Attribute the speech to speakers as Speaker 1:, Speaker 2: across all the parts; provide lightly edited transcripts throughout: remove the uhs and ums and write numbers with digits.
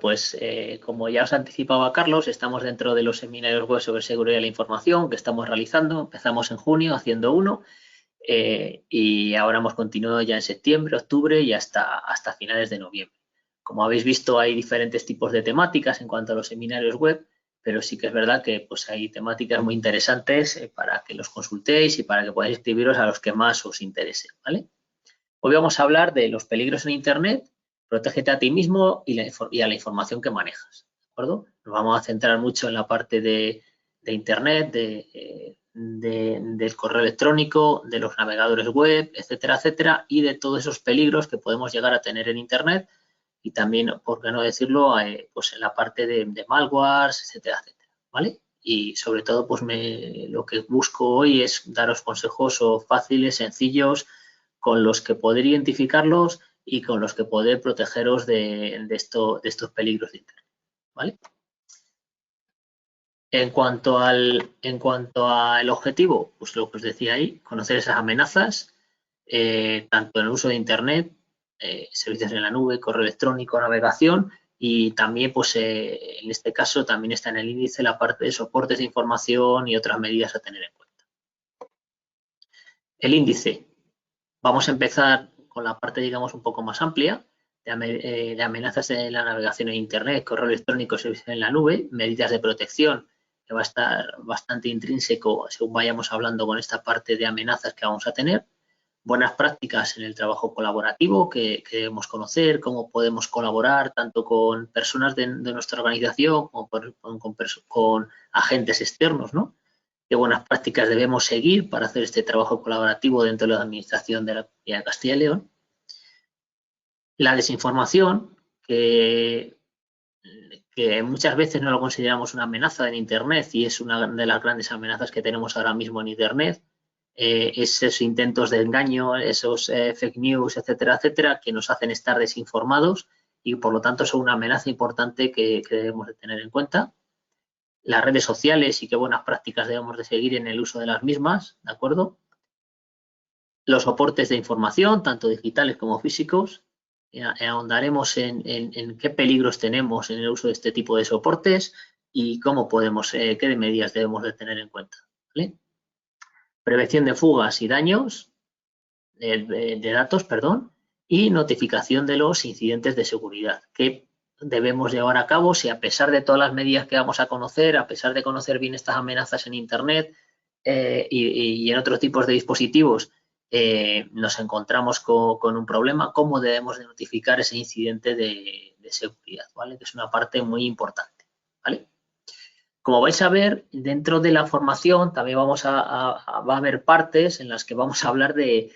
Speaker 1: pues como ya os anticipaba Carlos, estamos dentro de los seminarios web sobre seguridad de la información que estamos realizando. Empezamos en junio haciendo uno y ahora hemos continuado ya en septiembre, octubre y hasta finales de noviembre. Como habéis visto, hay diferentes tipos de temáticas en cuanto a los seminarios web, pero sí que es verdad que pues, hay temáticas muy interesantes para que los consultéis y para que podáis inscribiros a los que más os interesen, ¿vale? Hoy vamos a hablar de los peligros en Internet, protégete a ti mismo y a la información que manejas, ¿de acuerdo? Nos vamos a centrar mucho en la parte de Internet, del correo electrónico, de los navegadores web, etcétera, etcétera, y de todos esos peligros que podemos llegar a tener en Internet y también, por qué no decirlo, pues en la parte de malwares, etcétera, etcétera, ¿vale? Y sobre todo, pues lo que busco hoy es daros consejos fáciles, sencillos, con los que poder identificarlos y con los que poder protegeros de estos peligros de Internet, ¿vale? En cuanto al objetivo, pues lo que os decía ahí, conocer esas amenazas, tanto en el uso de Internet, servicios en la nube, correo electrónico, navegación, y también, pues en este caso, también está en el índice la parte de soportes de información y otras medidas a tener en cuenta. El índice. Vamos a empezar con la parte, digamos, un poco más amplia de amenazas de la navegación en Internet, correo electrónico, servicios en la nube, medidas de protección, que va a estar bastante intrínseco según vayamos hablando con esta parte de amenazas que vamos a tener. Buenas prácticas en el trabajo colaborativo que debemos conocer, cómo podemos colaborar tanto con personas de nuestra organización como con agentes externos, ¿no? Qué buenas prácticas debemos seguir para hacer este trabajo colaborativo dentro de la administración de la Comunidad de Castilla y León. La desinformación, que muchas veces no lo consideramos una amenaza en Internet y es una de las grandes amenazas que tenemos ahora mismo en Internet. Esos intentos de engaño, esos fake news, etcétera, etcétera, que nos hacen estar desinformados y por lo tanto son una amenaza importante que debemos de tener en cuenta. Las redes sociales y qué buenas prácticas debemos de seguir en el uso de las mismas, ¿de acuerdo? Los soportes de información, tanto digitales como físicos. Ahondaremos en qué peligros tenemos en el uso de este tipo de soportes y cómo podemos, qué medidas debemos de tener en cuenta, ¿vale? Prevención de fugas y daños de datos, perdón, y notificación de los incidentes de seguridad que debemos llevar a cabo si a pesar de todas las medidas que vamos a conocer, a pesar de conocer bien estas amenazas en Internet y en otros tipos de dispositivos, nos encontramos con un problema, cómo debemos de notificar ese incidente de seguridad, ¿vale? Que es una parte muy importante, ¿vale? Como vais a ver, dentro de la formación también va a haber partes en las que vamos a hablar de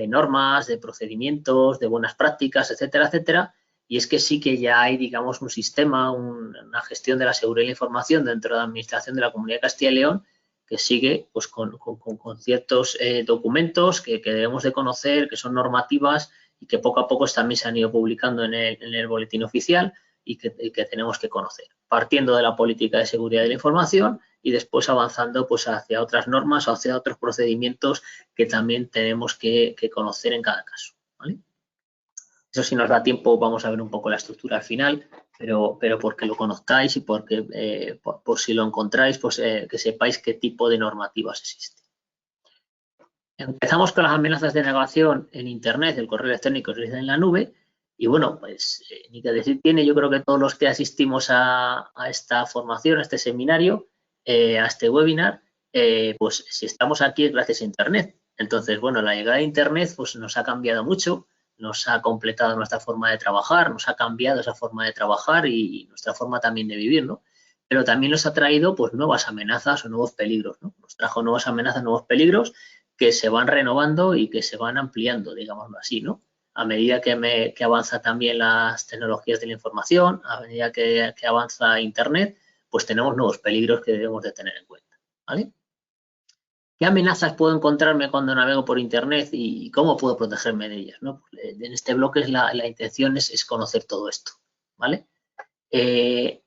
Speaker 1: normas, de procedimientos, de buenas prácticas, etcétera, etcétera. Y es que sí que ya hay, digamos, un sistema, una gestión de la seguridad de la información dentro de la Administración de la Comunidad de Castilla y León que sigue pues, con ciertos documentos que debemos de conocer, que son normativas y que poco a poco también se han ido publicando en el boletín oficial y que tenemos que conocer, partiendo de la política de seguridad de la información y después avanzando pues, hacia otras normas o hacia otros procedimientos que también tenemos que conocer en cada caso, ¿vale? Eso si nos da tiempo vamos a ver un poco la estructura al final, pero porque lo conozcáis y porque por si lo encontráis, pues que sepáis qué tipo de normativas existen. Empezamos con las amenazas de navegación en Internet, el correo electrónico en la nube. Y bueno, pues ni que decir tiene, yo creo que todos los que asistimos a esta formación, a este seminario, a este webinar, pues si estamos aquí es gracias a Internet. Entonces, bueno, la llegada de Internet pues nos ha cambiado mucho, nos ha completado nuestra forma de trabajar, nos ha cambiado esa forma de trabajar y nuestra forma también de vivir, ¿no? Pero también nos ha traído pues nuevas amenazas o nuevos peligros, ¿no? Nos trajo nuevas amenazas, nuevos peligros que se van renovando y que se van ampliando, digámoslo así, ¿no? A medida que avanza también las tecnologías de la información, a medida que avanza Internet, pues tenemos nuevos peligros que debemos de tener en cuenta, ¿vale? ¿Qué amenazas puedo encontrarme cuando navego por Internet y cómo puedo protegerme de ellas, ¿no? En este bloque la intención es conocer todo esto, ¿vale? He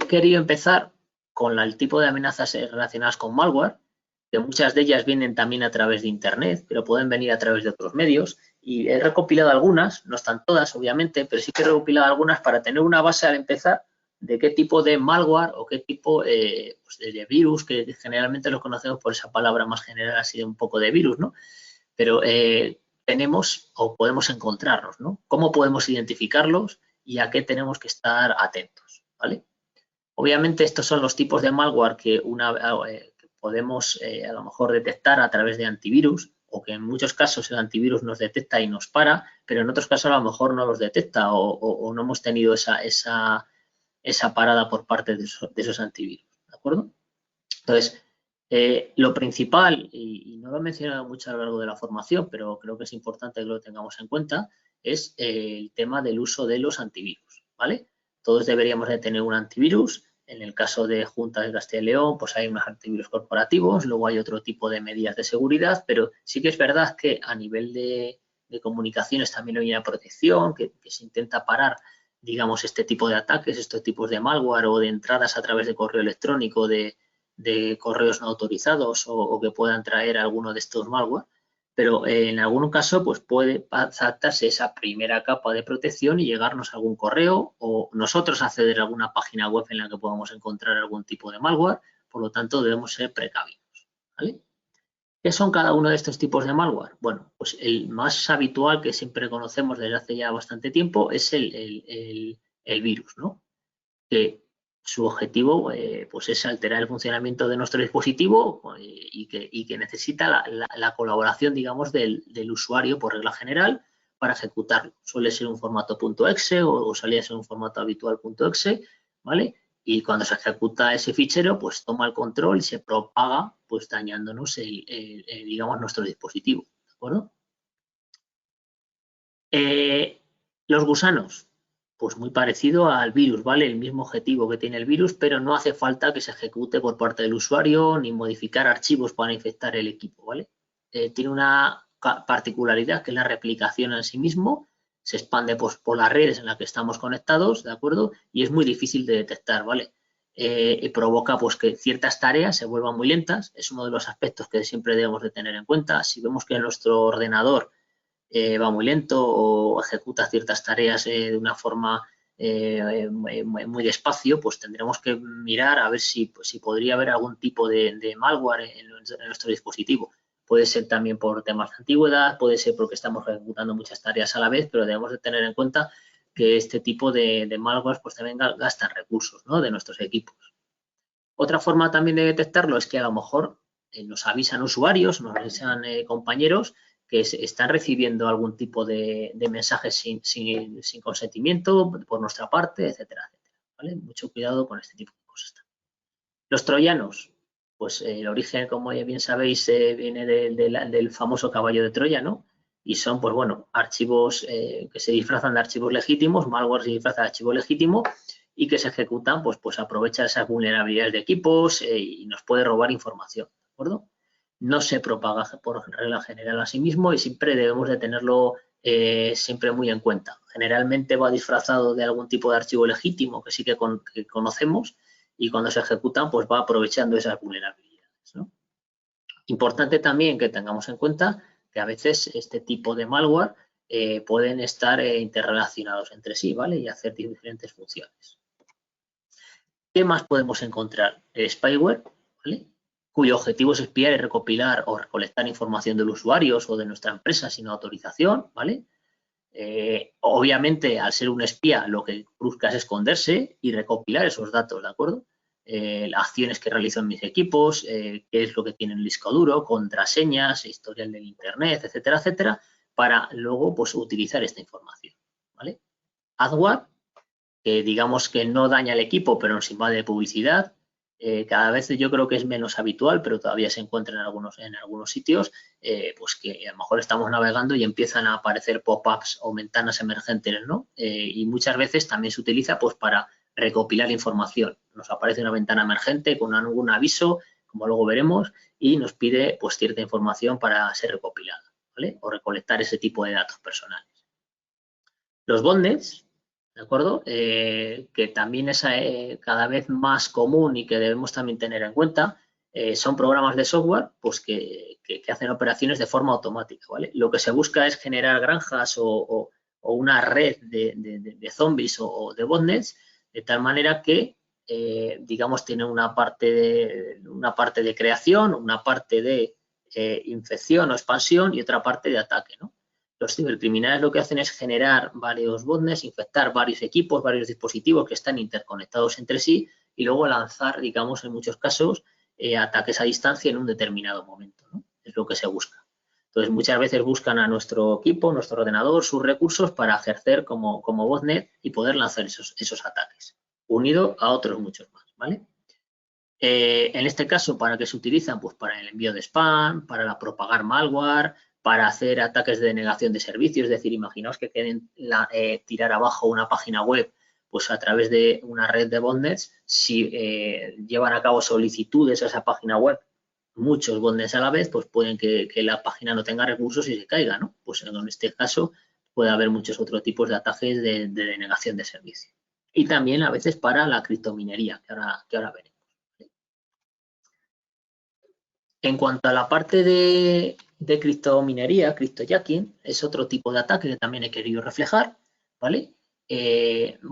Speaker 1: querido empezar con el tipo de amenazas relacionadas con malware, que muchas de ellas vienen también a través de Internet, pero pueden venir a través de otros medios y he recopilado algunas, no están todas obviamente, pero sí que he recopilado algunas para tener una base al empezar de qué tipo de malware o qué tipo pues de virus, que generalmente los conocemos por esa palabra más general así de un poco de virus, ¿no? Pero tenemos o podemos encontrarlos, ¿no? ¿Cómo podemos identificarlos y a qué tenemos que estar atentos, ¿vale? Obviamente estos son los tipos de malware que podemos a lo mejor detectar a través de antivirus, o que en muchos casos el antivirus nos detecta y nos para, pero en otros casos a lo mejor no los detecta o no hemos tenido esa parada por parte de esos antivirus, ¿de acuerdo? Entonces, lo principal, y no lo he mencionado mucho a lo largo de la formación, pero creo que es importante que lo tengamos en cuenta, es el tema del uso de los antivirus, ¿vale? Todos deberíamos de tener un antivirus. En el caso de Junta de Castilla y León, pues hay unos antivirus corporativos, luego hay otro tipo de medidas de seguridad, pero sí que es verdad que a nivel de comunicaciones también hay una protección que se intenta parar, digamos, este tipo de ataques, estos tipos de malware o de entradas a través de correo electrónico, de correos no autorizados o que puedan traer alguno de estos malware, pero en algún caso pues puede saltarse esa primera capa de protección y llegarnos a algún correo o nosotros acceder a alguna página web en la que podamos encontrar algún tipo de malware, por lo tanto debemos ser precavidos, ¿vale? ¿Qué son cada uno de estos tipos de malware? Bueno, pues el más habitual que siempre conocemos desde hace ya bastante tiempo es el virus, ¿no? Que su objetivo pues es alterar el funcionamiento de nuestro dispositivo y que necesita la colaboración, digamos, del usuario por regla general para ejecutarlo. Suele ser un formato .exe o solía ser un formato habitual .exe, ¿vale? Y cuando se ejecuta ese fichero, pues toma el control y se propaga, pues dañándonos, digamos, nuestro dispositivo, ¿de acuerdo? Los gusanos, pues muy parecido al virus, ¿vale? El mismo objetivo que tiene el virus, pero no hace falta que se ejecute por parte del usuario ni modificar archivos para infectar el equipo, ¿vale? Tiene una particularidad que es la replicación en sí mismo, se expande pues, por las redes en las que estamos conectados, ¿de acuerdo? Y es muy difícil de detectar, ¿vale? Provoca pues que ciertas tareas se vuelvan muy lentas, es uno de los aspectos que siempre debemos de tener en cuenta. Si vemos que nuestro ordenador va muy lento o ejecuta ciertas tareas de una forma muy despacio, pues tendremos que mirar a ver si podría haber algún tipo de malware en nuestro dispositivo. Puede ser también por temas de antigüedad, puede ser porque estamos ejecutando muchas tareas a la vez, pero debemos de tener en cuenta que este tipo de malware pues también gastan recursos, ¿no?, de nuestros equipos. Otra forma también de detectarlo es que a lo mejor nos avisan usuarios, nos avisan compañeros que están recibiendo algún tipo de mensajes sin consentimiento por nuestra parte, etcétera, etcétera, ¿vale? Mucho cuidado con este tipo de cosas. Los troyanos, pues el origen, como bien sabéis, viene del famoso caballo de Troya, ¿no? Y son, pues bueno, archivos que se disfrazan de archivos legítimos, malware se disfraza de archivo legítimo y que se ejecutan, pues aprovecha esas vulnerabilidades de equipos y nos puede robar información, ¿de acuerdo? No se propaga por regla general a sí mismo y siempre debemos de tenerlo siempre muy en cuenta. Generalmente va disfrazado de algún tipo de archivo legítimo que sí que conocemos y cuando se ejecutan pues va aprovechando esas vulnerabilidades, ¿no? Importante también que tengamos en cuenta que a veces este tipo de malware pueden estar interrelacionados entre sí, ¿vale? Y hacer diferentes funciones. ¿Qué más podemos encontrar? El spyware, ¿vale?, cuyo objetivo es espiar y recopilar o recolectar información de los usuarios o de nuestra empresa sin autorización, ¿vale? Obviamente, al ser un espía, lo que busca es esconderse y recopilar esos datos, ¿de acuerdo? Las acciones que realizan mis equipos, qué es lo que tienen en el disco duro, contraseñas, historial del internet, etcétera, etcétera, para luego pues utilizar esta información, ¿vale? Adware, que digamos que no daña el equipo, pero nos invade de publicidad. Cada vez yo creo que es menos habitual, pero todavía se encuentra en algunos sitios, pues que a lo mejor estamos navegando y empiezan a aparecer pop-ups o ventanas emergentes, ¿no? Y muchas veces también se utiliza pues para recopilar información. Nos aparece una ventana emergente con algún aviso, como luego veremos, y nos pide pues cierta información para ser recopilada, ¿vale? O recolectar ese tipo de datos personales. Los botnets, ¿de acuerdo? Que también es cada vez más común y que debemos también tener en cuenta. son programas de software pues, que hacen operaciones de forma automática, ¿vale? Lo que se busca es generar granjas o una red de zombies o de botnets, de tal manera que, digamos, tiene una parte de creación, una parte de infección o expansión y otra parte de ataque, ¿no? Los cibercriminales lo que hacen es generar varios botnets, infectar varios equipos, varios dispositivos que están interconectados entre sí y luego lanzar, digamos, en muchos casos, ataques a distancia en un determinado momento, ¿no? Es lo que se busca. Entonces, muchas veces buscan a nuestro equipo, nuestro ordenador, sus recursos para ejercer como botnet y poder lanzar esos ataques, unido a otros muchos más, ¿vale? En este caso, ¿para qué se utilizan? Pues para el envío de spam, para propagar malware, para hacer ataques de denegación de servicios, es decir, imaginaos que quieren tirar abajo una página web pues a través de una red de botnets, si llevan a cabo solicitudes a esa página web, muchos botnets a la vez, pues pueden que la página no tenga recursos y se caiga, ¿no? Pues en este caso puede haber muchos otros tipos de ataques de denegación de servicio. Y también a veces para la criptominería, que ahora veremos. En cuanto a la parte de criptominería, cryptojacking, es otro tipo de ataque que también he querido reflejar, ¿vale?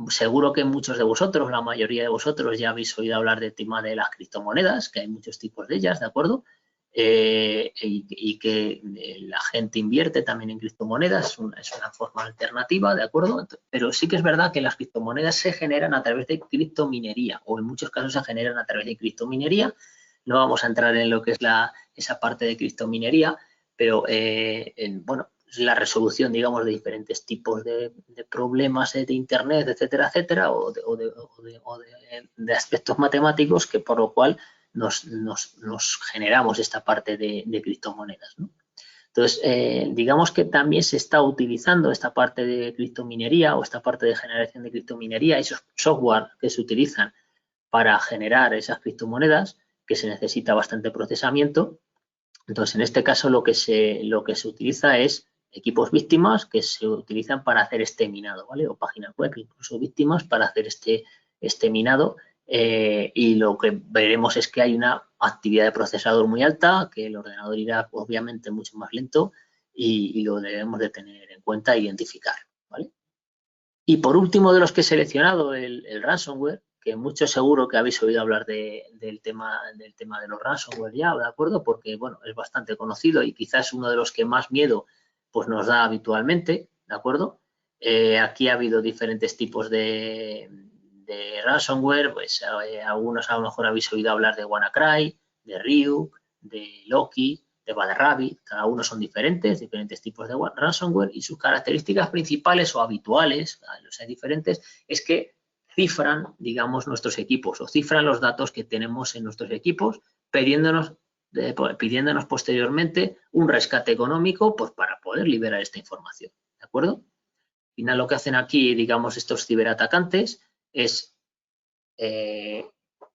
Speaker 1: Seguro que muchos de vosotros, la mayoría de vosotros, ya habéis oído hablar del tema de las criptomonedas, que hay muchos tipos de ellas, ¿de acuerdo? Y que la gente invierte también en criptomonedas, es una forma alternativa, ¿de acuerdo? Pero sí que es verdad que las criptomonedas se generan a través de criptominería, o en muchos casos se generan a través de criptominería. No vamos a entrar en lo que es esa parte de criptominería, pero bueno, es la resolución, digamos, de diferentes tipos de problemas de Internet, etcétera, etcétera, o de aspectos matemáticos, que por lo cual nos generamos esta parte de criptomonedas, ¿no? Entonces, digamos que también se está utilizando esta parte de criptominería o esta parte de generación de criptominería, esos software que se utilizan para generar esas criptomonedas, que se necesita bastante procesamiento. Entonces, en este caso lo que se utiliza es equipos víctimas que se utilizan para hacer este minado, ¿vale? O páginas web, incluso víctimas para hacer este minado. Y lo que veremos es que hay una actividad de procesador muy alta, que el ordenador irá obviamente mucho más lento y lo debemos de tener en cuenta e identificar, ¿vale? Y por último de los que he seleccionado, el ransomware, que muchos seguro que habéis oído hablar del tema de los ransomware ya, ¿de acuerdo? Porque, bueno, es bastante conocido y quizás uno de los que más miedo pues nos da habitualmente, ¿de acuerdo? Aquí ha habido diferentes tipos de ransomware, pues algunos a lo mejor habéis oído hablar de WannaCry, de Ryuk, de Loki, de Bad Rabbit, cada uno son diferentes tipos de ransomware y sus características principales o habituales, los hay diferentes, es que cifran, digamos, nuestros equipos o cifran los datos que tenemos en nuestros equipos, pidiéndonos posteriormente un rescate económico pues, para poder liberar esta información, ¿de acuerdo? Al final lo que hacen aquí, digamos, estos ciberatacantes es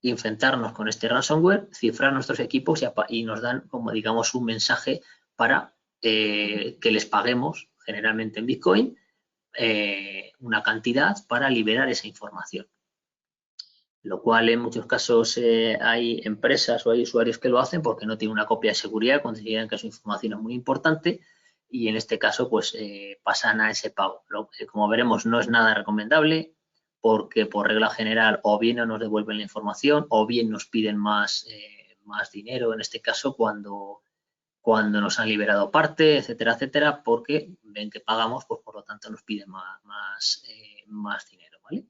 Speaker 1: infectarnos con este ransomware, cifrar nuestros equipos y nos dan, como digamos, un mensaje para que les paguemos, generalmente en Bitcoin, una cantidad para liberar esa información. Lo cual en muchos casos hay empresas o hay usuarios que lo hacen porque no tienen una copia de seguridad, consideran que su información es muy importante y en este caso pues pasan a ese pago. Como veremos no es nada recomendable porque por regla general o bien no nos devuelven la información o bien nos piden más dinero, en este caso cuando nos han liberado parte, etcétera, etcétera, porque ven que pagamos, pues por lo tanto nos piden más dinero, ¿vale?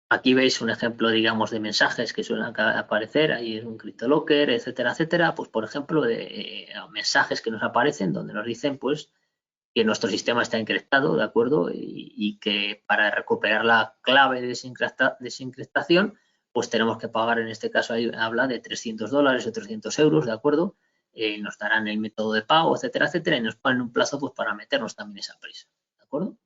Speaker 1: Aquí veis un ejemplo, digamos, de mensajes que suelen aparecer, ahí es un CryptoLocker, etcétera, etcétera, pues por ejemplo, de mensajes que nos aparecen donde nos dicen, pues, que nuestro sistema está encriptado, ¿de acuerdo? Y que para recuperar la clave de desencriptación, pues tenemos que pagar, en este caso ahí habla de $300 o 300 euros, ¿de acuerdo? Nos darán el método de pago, etcétera, etcétera, y nos ponen un plazo pues para meternos también esa prisa, ¿de acuerdo?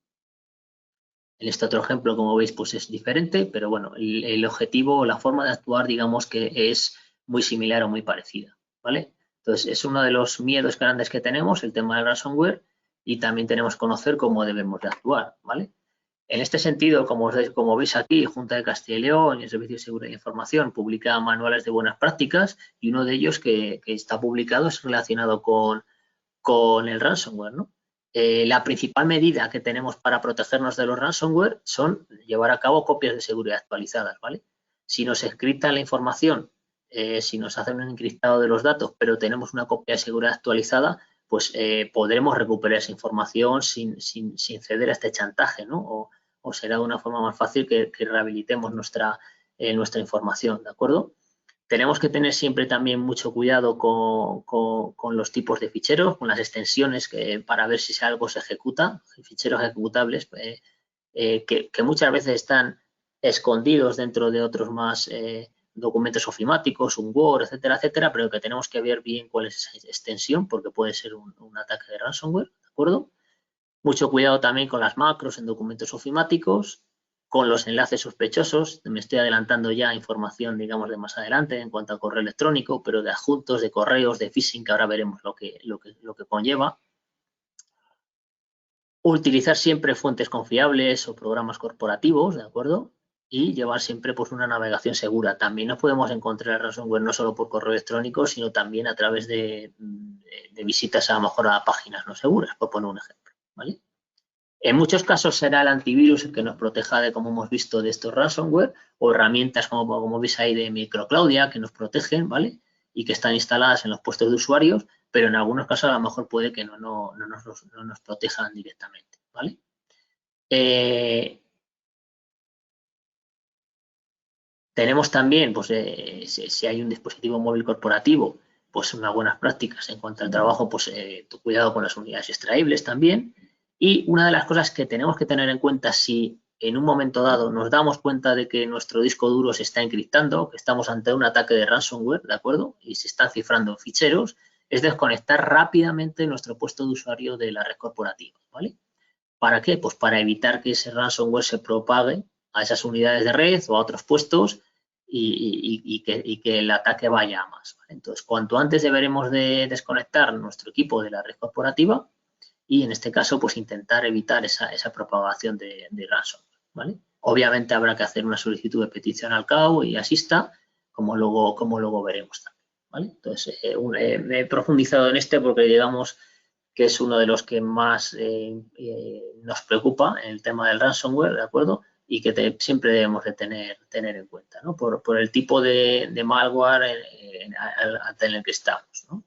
Speaker 1: En este otro ejemplo, como veis, pues es diferente, pero bueno, el objetivo o la forma de actuar, digamos que es muy similar o muy parecida, ¿vale? Entonces, es uno de los miedos grandes que tenemos, el tema del ransomware, y también tenemos que conocer cómo debemos de actuar, ¿vale? En este sentido, como veis aquí, Junta de Castilla y León y el Servicio de Seguridad e Información publica manuales de buenas prácticas y uno de ellos que está publicado es relacionado con el ransomware, ¿no? La principal medida que tenemos para protegernos de los ransomware son llevar a cabo copias de seguridad actualizadas, ¿vale? Si nos encriptan la información, si nos hacen un encriptado de los datos, pero tenemos una copia de seguridad actualizada, pues podremos recuperar esa información sin ceder a este chantaje, ¿no? O será de una forma más fácil que rehabilitemos nuestra información, ¿de acuerdo? Tenemos que tener siempre también mucho cuidado con los tipos de ficheros, con las extensiones para ver si algo se ejecuta, ficheros ejecutables que muchas veces están escondidos dentro de otros más documentos ofimáticos, un Word, etcétera, etcétera, pero que tenemos que ver bien cuál es esa extensión porque puede ser un ataque de ransomware, ¿de acuerdo? Mucho cuidado también con las macros en documentos ofimáticos, con los enlaces sospechosos. Me estoy adelantando ya información, digamos, de más adelante en cuanto a correo electrónico, pero de adjuntos, de correos, de phishing, que ahora veremos lo que conlleva. Utilizar siempre fuentes confiables o programas corporativos, ¿de acuerdo? Y llevar siempre pues una navegación segura. También nos podemos encontrar ransomware no solo por correo electrónico, sino también a través de visitas a lo mejor a páginas no seguras, por poner un ejemplo, ¿vale? En muchos casos será el antivirus el que nos proteja de, como hemos visto, de estos ransomware o herramientas como veis ahí de Microclaudia que nos protegen, ¿vale? Y que están instaladas en los puestos de usuarios, pero en algunos casos a lo mejor puede que no nos protejan directamente, ¿vale? Tenemos también, pues, si hay un dispositivo móvil corporativo, pues unas buenas prácticas en cuanto al trabajo, pues cuidado con las unidades extraíbles también. Y una de las cosas que tenemos que tener en cuenta si en un momento dado nos damos cuenta de que nuestro disco duro se está encriptando, que estamos ante un ataque de ransomware, ¿de acuerdo? Y se están cifrando ficheros, es desconectar rápidamente nuestro puesto de usuario de la red corporativa, ¿vale? ¿Para qué? Pues para evitar que ese ransomware se propague a esas unidades de red o a otros puestos y que el ataque vaya a más, ¿vale? Entonces, cuanto antes deberemos de desconectar nuestro equipo de la red corporativa y en este caso, pues intentar evitar esa propagación de ransomware, ¿vale? Obviamente habrá que hacer una solicitud de petición al CAU y asista, como luego veremos también, ¿vale? Entonces, me he profundizado en este porque digamos que es uno de los que más nos preocupa en el tema del ransomware, ¿de acuerdo? Y que siempre debemos de tener en cuenta, ¿no? Por el tipo de malware en el que estamos, ¿no?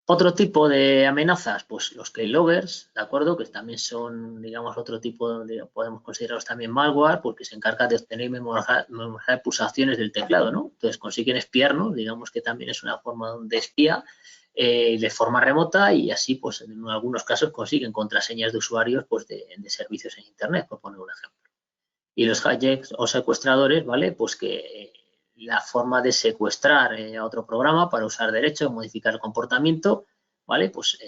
Speaker 1: Otro tipo de amenazas, pues los keyloggers, ¿de acuerdo? Que también son, digamos, otro tipo podemos considerarlos también malware, porque se encargan de obtener y memorizar pulsaciones del teclado, ¿no? Entonces consiguen espiarnos, digamos que también es una forma de espía de forma remota y así, pues en algunos casos consiguen contraseñas de usuarios pues, de servicios en Internet, por poner un ejemplo. Y los hijacks o secuestradores, ¿vale? Pues que la forma de secuestrar a otro programa para usar derechos, modificar el comportamiento, ¿vale? Pues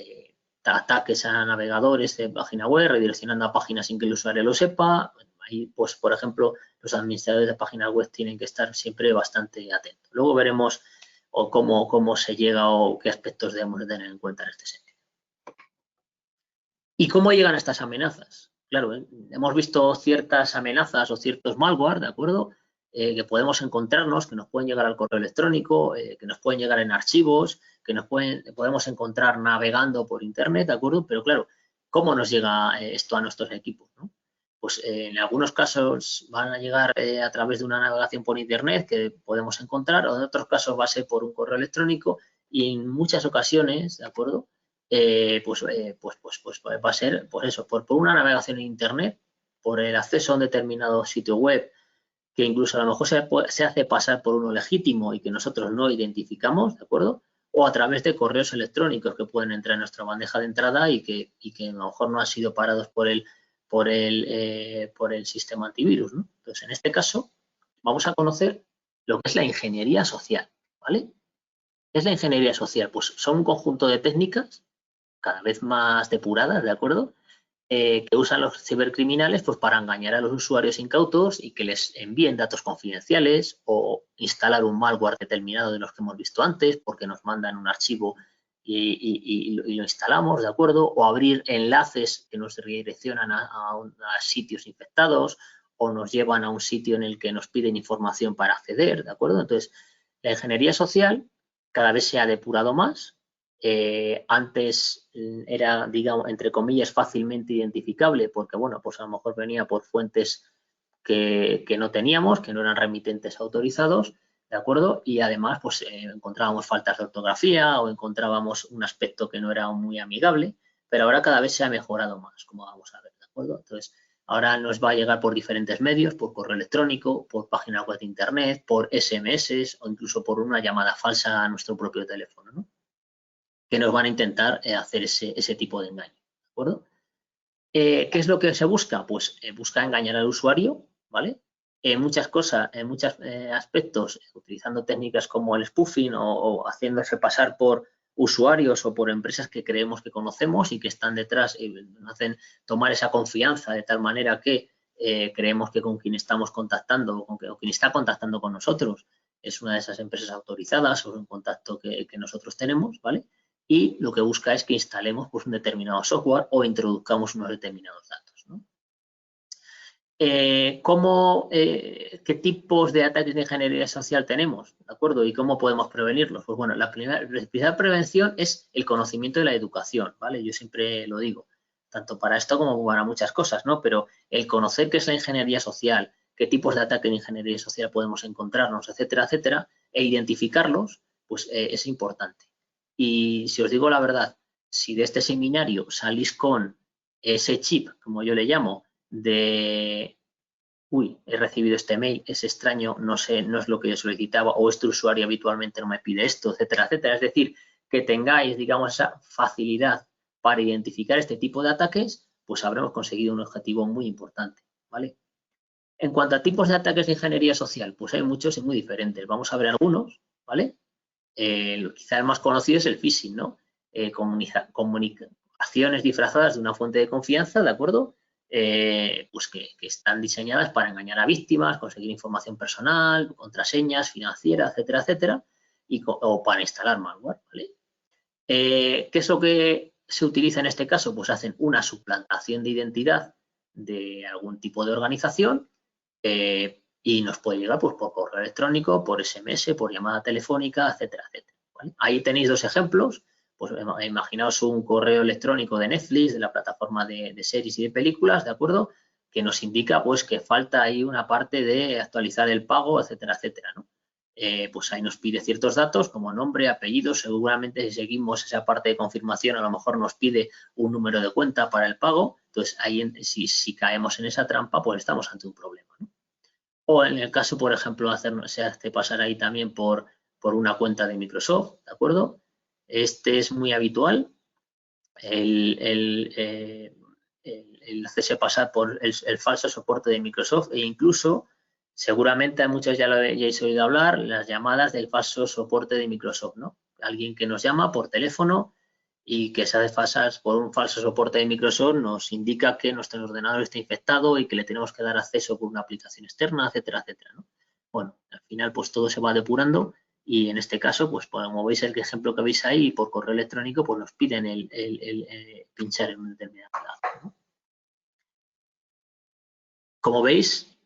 Speaker 1: ataques a navegadores de página web, redireccionando a páginas sin que el usuario lo sepa. Ahí, pues, por ejemplo, los administradores de páginas web tienen que estar siempre bastante atentos. Luego veremos cómo se llega o qué aspectos debemos de tener en cuenta en este sentido. ¿Y cómo llegan a estas amenazas? Claro, hemos visto ciertas amenazas o ciertos malware, ¿de acuerdo? Que podemos encontrarnos, que nos pueden llegar al correo electrónico, que nos pueden llegar en archivos, que podemos encontrar navegando por Internet, ¿de acuerdo? Pero claro, ¿cómo nos llega esto a nuestros equipos, ¿no? Pues en algunos casos van a llegar a través de una navegación por Internet que podemos encontrar, o en otros casos va a ser por un correo electrónico y en muchas ocasiones, ¿de acuerdo? Pues va a ser pues eso, por una navegación en Internet, por el acceso a un determinado sitio web que incluso a lo mejor se hace pasar por uno legítimo y que nosotros no identificamos, ¿de acuerdo? O a través de correos electrónicos que pueden entrar en nuestra bandeja de entrada y que a lo mejor no han sido parados por el sistema antivirus, ¿no? Entonces, en este caso, vamos a conocer lo que es la ingeniería social, ¿vale? ¿Qué es la ingeniería social? Pues son un conjunto de técnicas cada vez más depuradas, ¿de acuerdo? Que usan los cibercriminales pues, para engañar a los usuarios incautos y que les envíen datos confidenciales o instalar un malware determinado de los que hemos visto antes porque nos mandan un archivo y lo instalamos, ¿de acuerdo? O abrir enlaces que nos redireccionan a sitios infectados o nos llevan a un sitio en el que nos piden información para acceder, ¿de acuerdo? Entonces, la ingeniería social cada vez se ha depurado más. Antes era, digamos, entre comillas, fácilmente identificable porque, bueno, pues a lo mejor venía por fuentes que no teníamos, que no eran remitentes autorizados, ¿de acuerdo? Y además, pues encontrábamos faltas de ortografía o encontrábamos un aspecto que no era muy amigable, pero ahora cada vez se ha mejorado más, como vamos a ver, ¿de acuerdo? Entonces, ahora nos va a llegar por diferentes medios, por correo electrónico, por página web de internet, por SMS o incluso por una llamada falsa a nuestro propio teléfono, ¿no? Que nos van a intentar hacer ese tipo de engaño, ¿de acuerdo? ¿Qué es lo que se busca? Pues busca engañar al usuario, ¿vale? En muchas cosas, en muchos aspectos, utilizando técnicas como el spoofing o haciéndose pasar por usuarios o por empresas que creemos que conocemos y que están detrás y nos hacen tomar esa confianza de tal manera que creemos que con quien estamos contactando o quien está contactando con nosotros es una de esas empresas autorizadas o un contacto que nosotros tenemos, ¿vale? Y lo que busca es que instalemos pues, un determinado software o introduzcamos unos determinados datos, ¿no? ¿Qué tipos de ataques de ingeniería social tenemos? ¿De acuerdo? ¿Y cómo podemos prevenirlos? Pues bueno, la primera prevención es el conocimiento de la educación, ¿vale? Yo siempre lo digo, tanto para esto como para muchas cosas, ¿no? Pero el conocer qué es la ingeniería social, qué tipos de ataques de ingeniería social podemos encontrarnos, etcétera, etcétera, e identificarlos, pues es importante. Y si os digo la verdad, si de este seminario salís con ese chip, como yo le llamo, de, uy, he recibido este mail, es extraño, no sé, no es lo que yo solicitaba, o este usuario habitualmente no me pide esto, etcétera, etcétera. Es decir, que tengáis, digamos, esa facilidad para identificar este tipo de ataques, pues habremos conseguido un objetivo muy importante, ¿vale? En cuanto a tipos de ataques de ingeniería social, pues hay muchos y muy diferentes. Vamos a ver algunos, ¿vale? Quizá el más conocido es el phishing, ¿no? Comunicaciones disfrazadas de una fuente de confianza, ¿de acuerdo? Pues que están diseñadas para engañar a víctimas, conseguir información personal, contraseñas, financieras, etcétera, etcétera, o para instalar malware, ¿vale? ¿Qué es lo que se utiliza en este caso? Pues hacen una suplantación de identidad de algún tipo de organización y nos puede llegar pues, por correo electrónico, por SMS, por llamada telefónica, etcétera, etcétera. ¿Vale? Ahí tenéis dos ejemplos. Pues imaginaos un correo electrónico de Netflix, de la plataforma de series y de películas, ¿de acuerdo? Que nos indica pues que falta ahí una parte de actualizar el pago, etcétera, etcétera, ¿no? Pues ahí nos pide ciertos datos como nombre, apellido, seguramente si seguimos esa parte de confirmación a lo mejor nos pide un número de cuenta para el pago, entonces ahí si caemos en esa trampa pues estamos ante un problema, ¿no? O en el caso, por ejemplo, se hace pasar ahí también por una cuenta de Microsoft, ¿de acuerdo? Este es muy habitual, el hacerse pasar por el falso soporte de Microsoft e incluso, seguramente a muchos ya lo hayáis oído hablar, las llamadas del falso soporte de Microsoft, ¿no? Alguien que nos llama por teléfono y que se hace pasar por un falso soporte de Microsoft nos indica que nuestro ordenador está infectado y que le tenemos que dar acceso por una aplicación externa, etcétera, etcétera, ¿no? Bueno, al final pues todo se va depurando y en este caso, pues como veis el ejemplo que veis ahí, por correo electrónico, pues nos piden el pinchar en un determinado dato, ¿no? Como veis,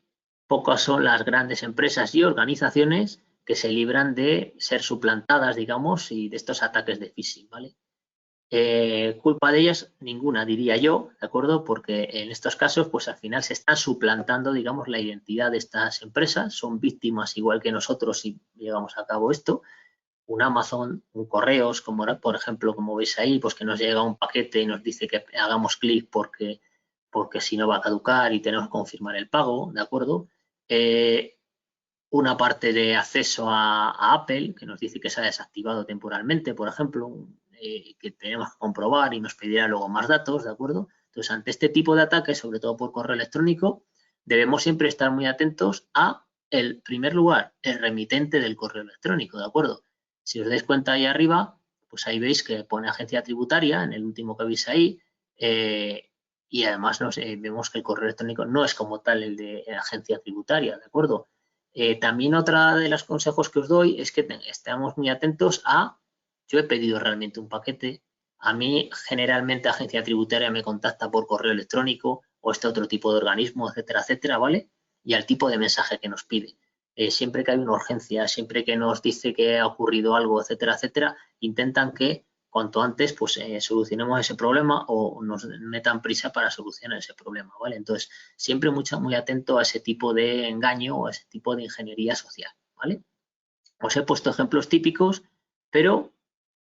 Speaker 1: pocas son las grandes empresas y organizaciones que se libran de ser suplantadas, digamos, y de estos ataques de phishing, ¿vale? Culpa de ellas ninguna, diría yo, ¿de acuerdo? Porque en estos casos, pues al final se están suplantando, digamos, la identidad de estas empresas, son víctimas igual que nosotros si llevamos a cabo esto. Un Amazon, un Correos, como por ejemplo, como veis ahí, pues que nos llega un paquete y nos dice que hagamos clic porque si no va a caducar y tenemos que confirmar el pago, ¿de acuerdo? Una parte de acceso a Apple que nos dice que se ha desactivado temporalmente, por ejemplo, que tenemos que comprobar y nos pedirá luego más datos, ¿de acuerdo? Entonces, ante este tipo de ataques, sobre todo por correo electrónico, debemos siempre estar muy atentos a, en primer lugar, el remitente del correo electrónico, ¿de acuerdo? Si os dais cuenta ahí arriba, pues ahí veis que pone agencia tributaria, en el último que veis ahí, y además vemos que el correo electrónico no es como tal el de agencia tributaria, ¿de acuerdo? También otra de los consejos que os doy es que estemos muy atentos a yo he pedido realmente un paquete. A mí, generalmente, agencia tributaria me contacta por correo electrónico o este otro tipo de organismo, etcétera, etcétera, ¿vale? Y al tipo de mensaje que nos pide. Siempre que hay una urgencia, siempre que nos dice que ha ocurrido algo, etcétera, etcétera, intentan que cuanto antes pues solucionemos ese problema o nos metan prisa para solucionar ese problema, ¿vale? Entonces, siempre muy atento a ese tipo de engaño o a ese tipo de ingeniería social, ¿vale? Os he puesto ejemplos típicos, pero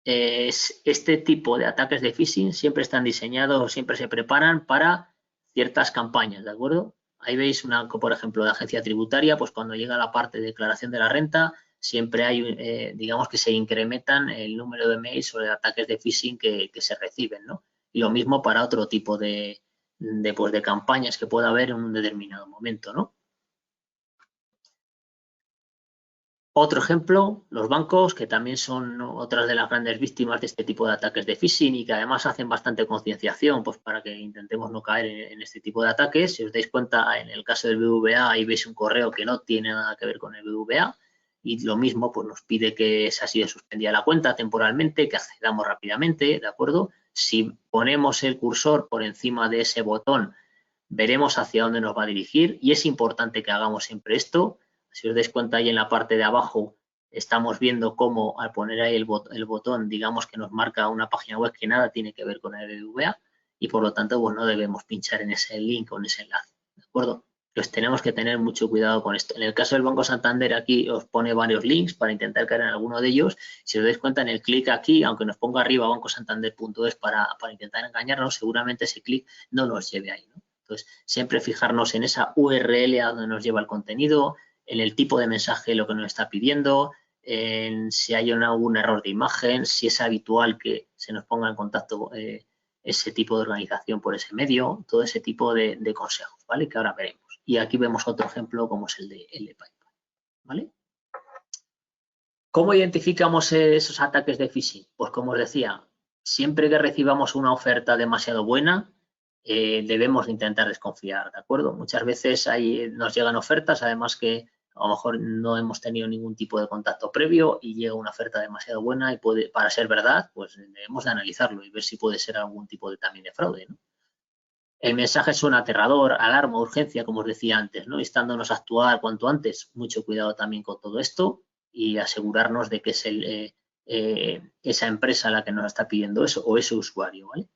Speaker 1: este tipo de ataques de phishing siempre están diseñados o siempre se preparan para ciertas campañas, ¿de acuerdo? Ahí veis una, por ejemplo, de agencia tributaria, pues cuando llega la parte de declaración de la renta, siempre hay, digamos que se incrementan el número de mails o de ataques de phishing que se reciben, ¿no? Y lo mismo para otro tipo de campañas que pueda haber en un determinado momento, ¿no? Otro ejemplo, los bancos, que también son otras de las grandes víctimas de este tipo de ataques de phishing y que además hacen bastante concienciación pues para que intentemos no caer en este tipo de ataques. Si os dais cuenta, en el caso del BBVA, ahí veis un correo que no tiene nada que ver con el BBVA y lo mismo pues nos pide que se ha sido suspendida la cuenta temporalmente, que accedamos rápidamente, ¿de acuerdo? Si ponemos el cursor por encima de ese botón, veremos hacia dónde nos va a dirigir y es importante que hagamos siempre esto. Si os dais cuenta, ahí en la parte de abajo estamos viendo cómo al poner ahí el botón, digamos que nos marca una página web que nada tiene que ver con el BBVA y por lo tanto pues no debemos pinchar en ese link o en ese enlace, ¿de acuerdo? Pues tenemos que tener mucho cuidado con esto. En el caso del Banco Santander, aquí os pone varios links para intentar caer en alguno de ellos. Si os dais cuenta, en el clic aquí, aunque nos ponga arriba bancosantander.es para intentar engañarnos, seguramente ese clic no nos lleve ahí, ¿no? Entonces, siempre fijarnos en esa URL a donde nos lleva el contenido, en el tipo de mensaje, lo que nos está pidiendo, en si hay algún error de imagen, si es habitual que se nos ponga en contacto ese tipo de organización por ese medio, todo ese tipo de consejos, ¿vale? Que ahora veremos. Y aquí vemos otro ejemplo como es el de PayPal, ¿vale? ¿Cómo identificamos esos ataques de phishing? Pues como os decía, siempre que recibamos una oferta demasiado buena, debemos intentar desconfiar, ¿de acuerdo? Muchas veces nos llegan ofertas, además que a lo mejor no hemos tenido ningún tipo de contacto previo y llega una oferta demasiado buena y para ser verdad, pues debemos de analizarlo y ver si puede ser algún tipo también de fraude, ¿no? El mensaje suena aterrador, alarma, urgencia, como os decía antes, ¿no? Instándonos a actuar cuanto antes. Mucho cuidado también con todo esto y asegurarnos de que es esa empresa la que nos está pidiendo eso o ese usuario, ¿vale?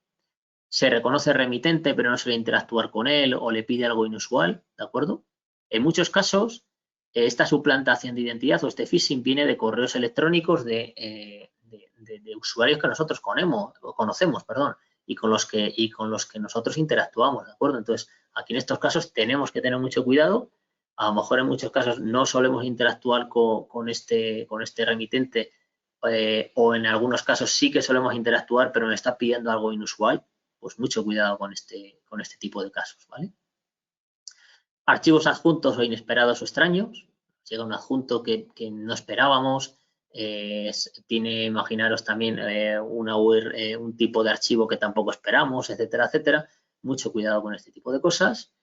Speaker 1: Se reconoce remitente, pero no se le interactuar con él o le pide algo inusual, ¿de acuerdo? En muchos casos, esta suplantación de identidad o este phishing viene de correos electrónicos de usuarios que nosotros conocemos, perdón, y con los que nosotros interactuamos, ¿de acuerdo? Entonces, aquí en estos casos tenemos que tener mucho cuidado. A lo mejor en muchos casos no solemos interactuar con este remitente o en algunos casos sí que solemos interactuar, pero me está pidiendo algo inusual. Pues mucho cuidado con este tipo de casos, ¿vale? Archivos adjuntos o inesperados o extraños. Llega un adjunto que no esperábamos. Tiene, imaginaros también, un tipo de archivo que tampoco esperamos, etcétera, etcétera. Mucho cuidado con este tipo de cosas.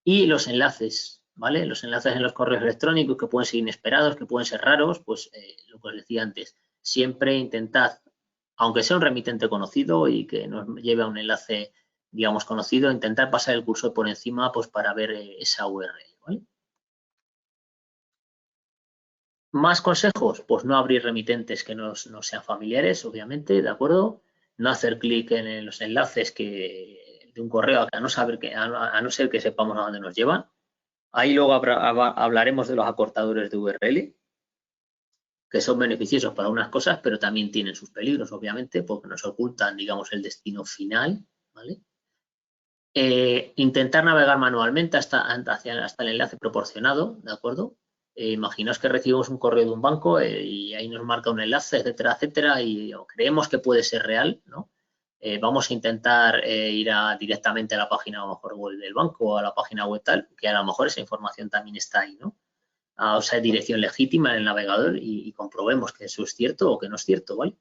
Speaker 1: Y los enlaces, ¿vale? Los enlaces en los correos electrónicos que pueden ser inesperados, que pueden ser raros, pues lo que os decía antes, siempre intentad, aunque sea un remitente conocido y que nos lleve a un enlace, digamos, conocido, intentar pasar el cursor por encima pues para ver esa URL, ¿vale? Más consejos, pues no abrir remitentes que no sean familiares, obviamente, ¿de acuerdo? No hacer clic en los enlaces de un correo a no ser que sepamos a dónde nos llevan. Ahí luego hablaremos de los acortadores de URL, que son beneficiosos para unas cosas, pero también tienen sus peligros, obviamente, porque nos ocultan, digamos, el destino final, ¿vale? Intentar navegar manualmente hasta el enlace proporcionado, ¿de acuerdo? Imaginaos que recibimos un correo de un banco y ahí nos marca un enlace, etcétera, etcétera, y creemos que puede ser real, ¿no? Vamos a intentar ir directamente a la página a lo mejor web del banco o a la página web tal, que a lo mejor esa información también está ahí, ¿no? A esa dirección legítima en el navegador y comprobemos que eso es cierto o que no es cierto, ¿vale?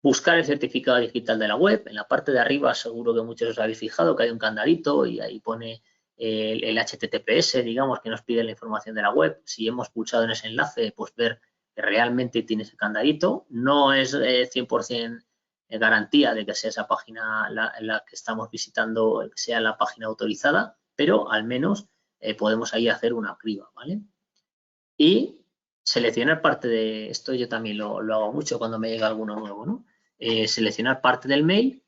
Speaker 1: Buscar el certificado digital de la web. En la parte de arriba seguro que muchos os habéis fijado que hay un candadito y ahí pone el HTTPS, digamos, que nos pide la información de la web. Si hemos pulsado en ese enlace, pues ver que realmente tiene ese candadito. No es 100% garantía de que sea esa página la que estamos visitando, que sea la página autorizada, pero al menos podemos ahí hacer una criba, ¿vale? Y seleccionar parte de esto, yo también lo hago mucho cuando me llega alguno nuevo, ¿no? Seleccionar parte del mail,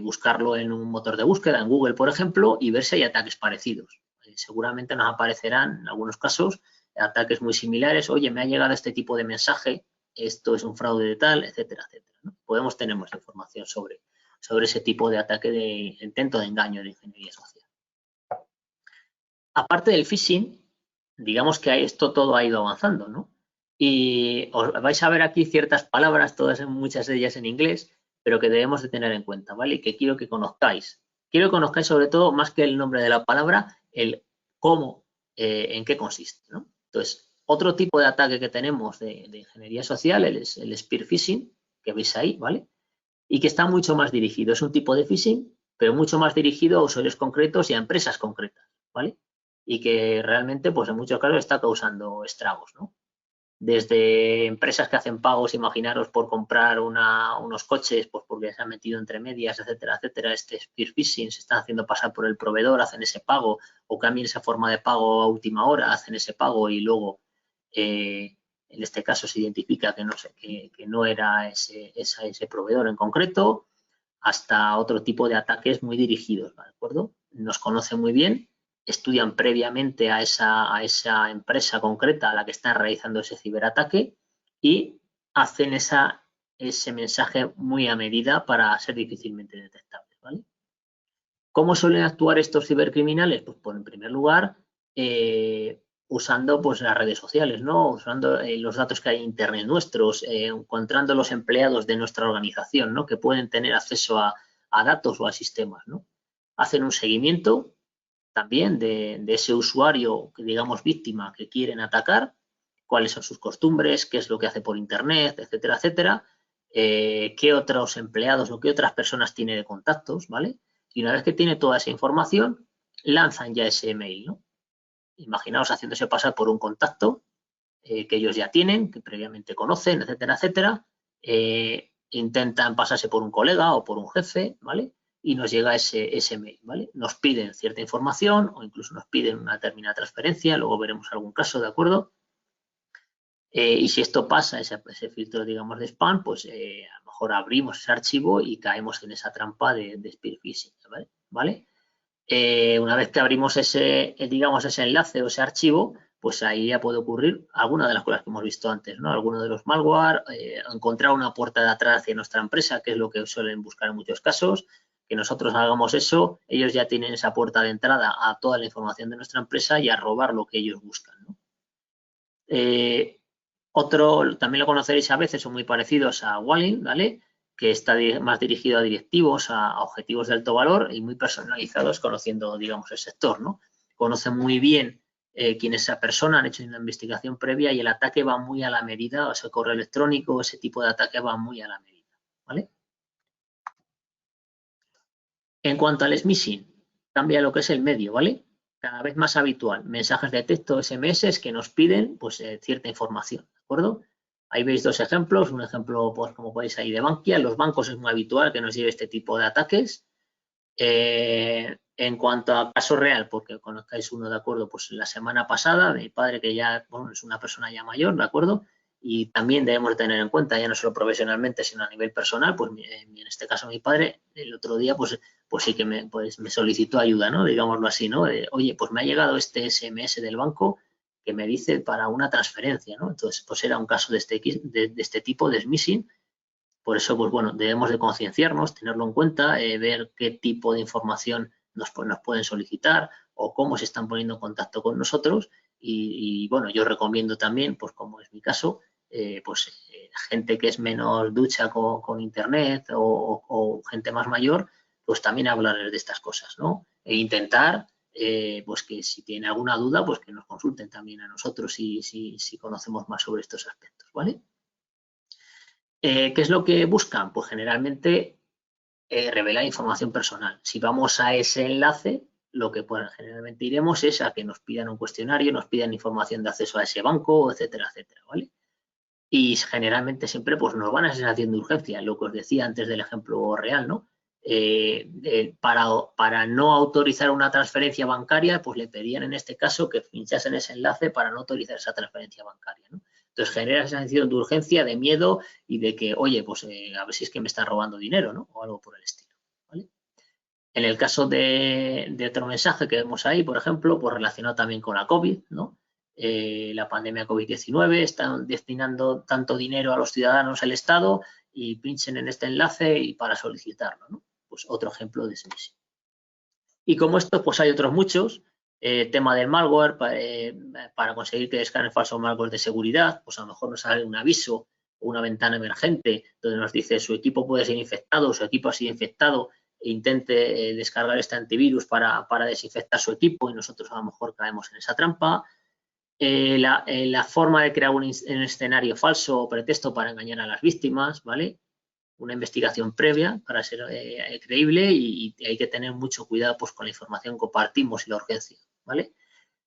Speaker 1: buscarlo en un motor de búsqueda, en Google, por ejemplo, y ver si hay ataques parecidos. Seguramente nos aparecerán, en algunos casos, ataques muy similares. Oye, me ha llegado este tipo de mensaje, esto es un fraude de tal, etcétera, etcétera, ¿no? Podemos tener más información sobre ese tipo de ataque de intento de engaño de ingeniería social. Aparte del phishing, digamos que esto todo ha ido avanzando, ¿no? Y os vais a ver aquí ciertas palabras, muchas de ellas en inglés, pero que debemos de tener en cuenta, ¿vale? Y que quiero que conozcáis. Quiero que conozcáis sobre todo, más que el nombre de la palabra, el cómo, en qué consiste, ¿no? Entonces, otro tipo de ataque que tenemos de ingeniería social es el spear phishing, que veis ahí, ¿vale? Y que está mucho más dirigido. Es un tipo de phishing, pero mucho más dirigido a usuarios concretos y a empresas concretas, ¿vale? Y que realmente, pues en muchos casos está causando estragos, ¿no? Desde empresas que hacen pagos, imaginaros, por comprar unos coches, pues porque se han metido entre medias, etcétera, etcétera, este spear phishing, se están haciendo pasar por el proveedor, hacen ese pago, o cambian esa forma de pago a última hora, hacen ese pago y luego, en este caso, se identifica que no era ese proveedor en concreto, hasta otro tipo de ataques muy dirigidos, ¿de acuerdo? Nos conocen muy bien, estudian previamente a esa empresa concreta a la que están realizando ese ciberataque y hacen ese mensaje muy a medida para ser difícilmente detectables, ¿vale? ¿Cómo suelen actuar estos cibercriminales? Pues en primer lugar, usando pues las redes sociales, ¿no? Usando los datos que hay en internet nuestros, encontrando los empleados de nuestra organización, ¿no? Que pueden tener acceso a datos o a sistemas, ¿no? Hacen un seguimiento también de ese usuario, digamos, víctima que quieren atacar, cuáles son sus costumbres, qué es lo que hace por internet, etcétera, etcétera, qué otros empleados o qué otras personas tiene de contactos, ¿vale? Y una vez que tiene toda esa información, lanzan ya ese email, ¿no? Imaginaos haciéndose pasar por un contacto que ellos ya tienen, que previamente conocen, etcétera, etcétera. Intentan pasarse por un colega o por un jefe, ¿vale? Y nos llega ese mail, ¿vale? Nos piden cierta información o incluso nos piden una determinada transferencia, luego veremos algún caso, ¿de acuerdo? Y si esto pasa, ese filtro, digamos, de spam, pues a lo mejor abrimos ese archivo y caemos en esa trampa de spear phishing, ¿vale? Una vez que abrimos digamos, ese enlace o ese archivo, pues ahí ya puede ocurrir alguna de las cosas que hemos visto antes, ¿no? Alguno de los malware, encontrar una puerta de atrás hacia nuestra empresa, que es lo que suelen buscar en muchos casos, que nosotros hagamos eso, ellos ya tienen esa puerta de entrada a toda la información de nuestra empresa y a robar lo que ellos buscan, ¿no? Otro, también lo conoceréis a veces, son muy parecidos a Walling, ¿vale? Que está más dirigido a directivos, a objetivos de alto valor y muy personalizados, conociendo, digamos, el sector, ¿no? Conocen muy bien quién es esa persona, han hecho una investigación previa y el ataque va muy a la medida, o ese correo electrónico, ese tipo de ataque va muy a la medida, ¿vale? En cuanto al smishing, cambia lo que es el medio, ¿vale? Cada vez más habitual, mensajes de texto, SMS que nos piden pues cierta información, ¿de acuerdo? Ahí veis dos ejemplos, un ejemplo pues como podéis ahí de Bankia, en los bancos es muy habitual que nos lleve este tipo de ataques. En cuanto a caso real, porque conozcáis uno, ¿de acuerdo? Pues la semana pasada, mi padre que ya, bueno, es una persona ya mayor, ¿de acuerdo? Y también debemos tener en cuenta, ya no solo profesionalmente, sino a nivel personal, pues en este caso mi padre, el otro día, pues sí que me solicitó ayuda, ¿no? Digámoslo así, ¿no? Oye, pues me ha llegado este SMS del banco que me dice para una transferencia, ¿no? Entonces, pues era un caso de este tipo de smishing. Por eso, pues bueno, debemos de concienciarnos, tenerlo en cuenta, ver qué tipo de información nos pueden solicitar o cómo se están poniendo en contacto con nosotros. Y bueno, yo recomiendo también, pues como es mi caso, gente que es menos ducha con internet o gente más mayor, pues también hablarles de estas cosas, ¿no? E intentar, pues que si tienen alguna duda, pues que nos consulten también a nosotros si conocemos más sobre estos aspectos, ¿vale? ¿Qué es lo que buscan? Pues generalmente revelar información personal. Si vamos a ese enlace, lo que pues, generalmente iremos es a que nos pidan un cuestionario, nos pidan información de acceso a ese banco, etcétera, etcétera, ¿vale? y generalmente siempre pues nos van a sensación de urgencia, lo que os decía antes del ejemplo real, ¿no? Para no autorizar una transferencia bancaria, pues le pedían en este caso que pinchasen ese enlace para no autorizar esa transferencia bancaria, ¿no? Entonces genera esa sensación de urgencia, de miedo y de que, oye, pues a ver si es que me está robando dinero, ¿no? O algo por el estilo, ¿vale? En el caso de otro mensaje que vemos ahí, por ejemplo, pues relacionado también con la COVID, ¿no? La pandemia COVID-19, están destinando tanto dinero a los ciudadanos el Estado y pinchen en este enlace y para solicitarlo, ¿no? Pues otro ejemplo de ese mismo. Y como esto, pues hay otros muchos. Tema del malware, para conseguir que descarguen falsos malware de seguridad, pues a lo mejor nos sale un aviso o una ventana emergente donde nos dice su equipo puede ser infectado, su equipo ha sido infectado, e intente descargar este antivirus para desinfectar su equipo y nosotros a lo mejor caemos en esa trampa. La forma de crear un escenario falso o pretexto para engañar a las víctimas, ¿vale? Una investigación previa para ser creíble y hay que tener mucho cuidado pues, con la información que compartimos y la urgencia, ¿vale?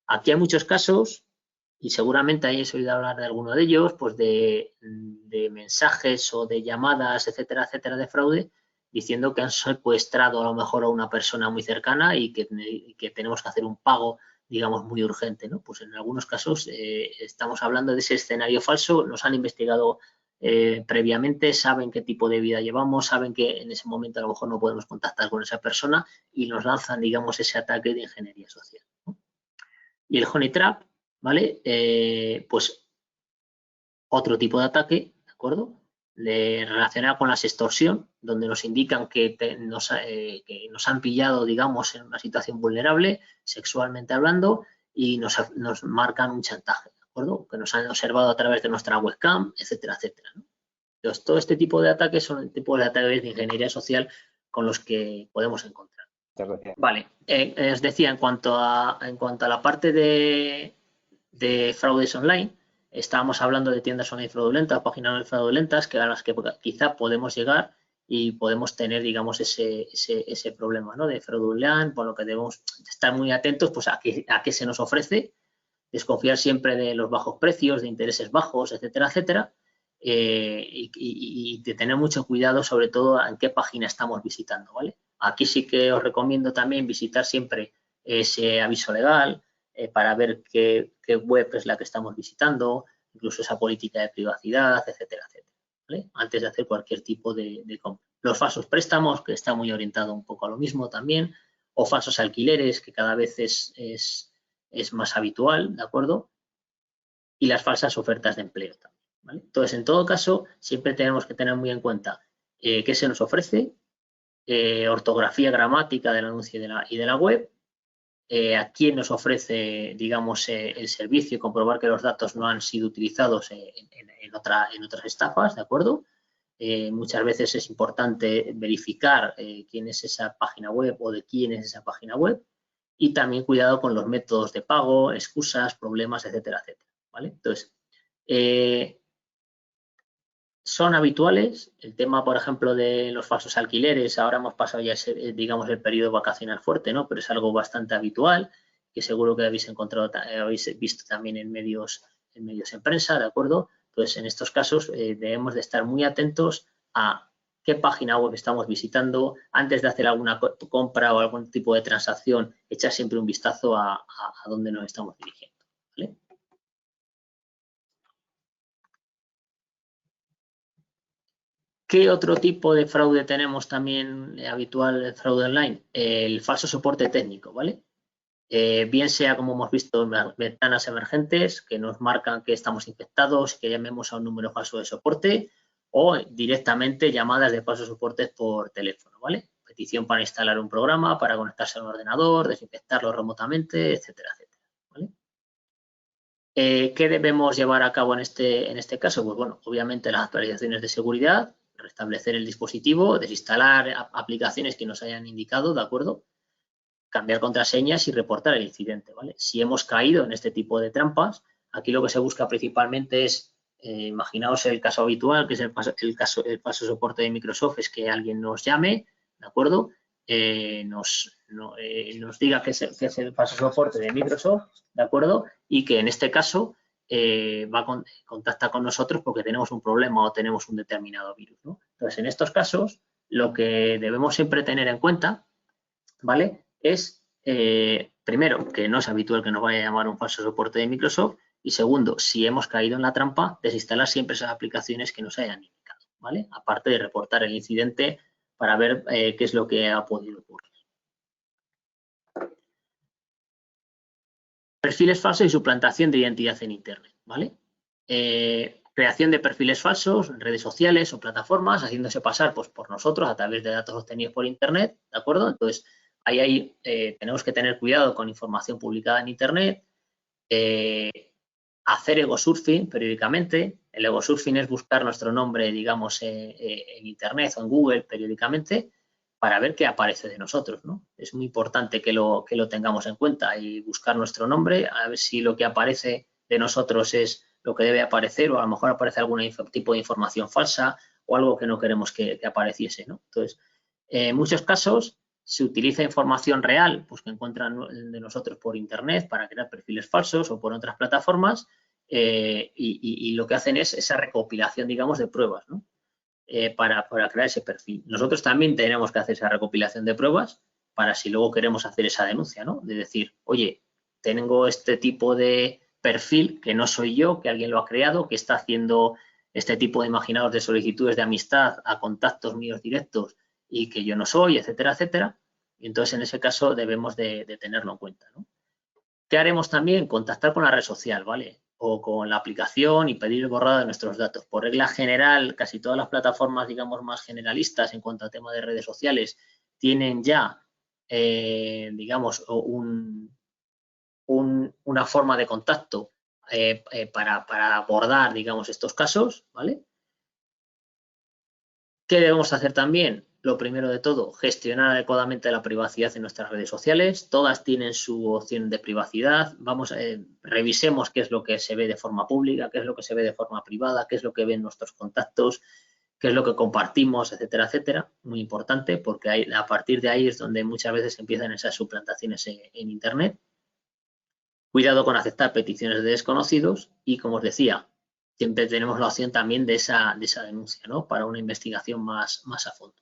Speaker 1: Aquí hay muchos casos y seguramente hayáis oído hablar de alguno de ellos, pues de mensajes o de llamadas, etcétera, etcétera, de fraude, diciendo que han secuestrado a lo mejor a una persona muy cercana y que tenemos que hacer un pago, digamos, muy urgente, ¿no? Pues en algunos casos estamos hablando de ese escenario falso, nos han investigado previamente, saben qué tipo de vida llevamos, saben que en ese momento a lo mejor no podemos contactar con esa persona y nos lanzan, digamos, ese ataque de ingeniería social, ¿no? Y el honey trap, ¿vale? Pues otro tipo de ataque, ¿de acuerdo? Relacionado con la extorsión, donde nos indican que nos han pillado, digamos, en una situación vulnerable, sexualmente hablando, y nos marcan un chantaje, ¿de acuerdo? Que nos han observado a través de nuestra webcam, etcétera, etcétera, ¿no? Entonces, todo este tipo de ataques son el tipo de ataques de ingeniería social con los que podemos encontrar. Vale, os decía, en cuanto a la parte de fraudes online, estábamos hablando de tiendas online fraudulentas, páginas online fraudulentas, que a las que quizá podemos llegar y podemos tener, digamos, ese problema, ¿no? De fraude online, por lo que debemos estar muy atentos pues, a qué se nos ofrece, desconfiar siempre de los bajos precios, de intereses bajos, etcétera, etcétera, y de tener mucho cuidado sobre todo en qué página estamos visitando, ¿vale? Aquí sí que os recomiendo también visitar siempre ese aviso legal para ver qué web es la que estamos visitando, incluso esa política de privacidad, etcétera, etcétera, ¿vale? Antes de hacer cualquier tipo de compra. Los falsos préstamos, que está muy orientado un poco a lo mismo también, o falsos alquileres, que cada vez es más habitual, ¿de acuerdo? Y las falsas ofertas de empleo también, ¿vale? Entonces, en todo caso, siempre tenemos que tener muy en cuenta qué se nos ofrece, ortografía, gramática del anuncio y de la web, a quién nos ofrece, digamos, el servicio y comprobar que los datos no han sido utilizados en otras estafas, ¿de acuerdo? Muchas veces es importante verificar quién es esa página web o de quién es esa página web y también cuidado con los métodos de pago, excusas, problemas, etcétera, etcétera, ¿vale? Entonces, son habituales. El tema, por ejemplo, de los falsos alquileres, ahora hemos pasado ya, digamos, el periodo vacacional fuerte, ¿no? Pero es algo bastante habitual, que seguro que habéis encontrado, habéis visto también en medios en prensa, ¿de acuerdo? Entonces, en estos casos debemos de estar muy atentos a qué página web estamos visitando. Antes de hacer alguna compra o algún tipo de transacción, echar siempre un vistazo a dónde nos estamos dirigiendo, ¿vale? ¿Qué otro tipo de fraude tenemos también habitual, el fraude online? El falso soporte técnico, ¿vale? Bien sea, como hemos visto, ventanas emergentes que nos marcan que estamos infectados, que llamemos a un número falso de soporte o directamente llamadas de falso soporte por teléfono, ¿vale? Petición para instalar un programa, para conectarse a un ordenador, desinfectarlo remotamente, etcétera, etcétera, ¿vale? ¿Qué debemos llevar a cabo en este caso? Pues bueno, obviamente las actualizaciones de seguridad, restablecer el dispositivo, desinstalar aplicaciones que nos hayan indicado, ¿de acuerdo? Cambiar contraseñas y reportar el incidente, ¿vale? Si hemos caído en este tipo de trampas, aquí lo que se busca principalmente es, imaginaos el caso habitual, que es el falso soporte de Microsoft, es que alguien nos llame, ¿de acuerdo? Nos diga que es el falso soporte de Microsoft, ¿de acuerdo? Y que en este caso contacta con nosotros porque tenemos un problema o tenemos un determinado virus, ¿no? Entonces, en estos casos, lo que debemos siempre tener en cuenta, ¿vale? Es, primero, que no es habitual que nos vaya a llamar un falso soporte de Microsoft, y segundo, si hemos caído en la trampa, desinstalar siempre esas aplicaciones que nos hayan indicado, ¿vale? Aparte de reportar el incidente para ver qué es lo que ha podido ocurrir. Perfiles falsos y suplantación de identidad en Internet, ¿vale? Creación de perfiles falsos en redes sociales o plataformas, haciéndose pasar pues, por nosotros a través de datos obtenidos por Internet, ¿de acuerdo? Entonces, ahí tenemos que tener cuidado con información publicada en Internet, hacer ego surfing periódicamente. El ego surfing es buscar nuestro nombre, digamos, en Internet o en Google periódicamente para ver qué aparece de nosotros, ¿no? Es muy importante que lo tengamos en cuenta y buscar nuestro nombre, a ver si lo que aparece de nosotros es lo que debe aparecer o a lo mejor aparece algún tipo de información falsa o algo que no queremos que apareciese, ¿no? Entonces, en muchos casos se utiliza información real, pues que encuentran de nosotros por Internet para crear perfiles falsos o por otras plataformas, y lo que hacen es esa recopilación, digamos, de pruebas, ¿no? Para crear ese perfil. Nosotros también tenemos que hacer esa recopilación de pruebas para si luego queremos hacer esa denuncia, ¿no? De decir, oye, tengo este tipo de perfil que no soy yo, que alguien lo ha creado, que está haciendo este tipo de imaginados de solicitudes de amistad a contactos míos directos y que yo no soy, etcétera, etcétera. Y entonces, en ese caso, debemos de tenerlo en cuenta, ¿no? ¿Qué haremos también? Contactar con la red social, ¿vale? O con la aplicación y pedir el borrado de nuestros datos. Por regla general, casi todas las plataformas, digamos, más generalistas en cuanto a tema de redes sociales, tienen ya, digamos, una forma de contacto para abordar, digamos, estos casos, ¿vale? ¿Qué debemos hacer también? Lo primero de todo, gestionar adecuadamente la privacidad en nuestras redes sociales. Todas tienen su opción de privacidad. Revisemos qué es lo que se ve de forma pública, qué es lo que se ve de forma privada, qué es lo que ven nuestros contactos, qué es lo que compartimos, etcétera, etcétera. Muy importante porque a partir de ahí es donde muchas veces empiezan esas suplantaciones en Internet. Cuidado con aceptar peticiones de desconocidos y, como os decía, siempre tenemos la opción también de esa denuncia, ¿no? Para una investigación más a fondo.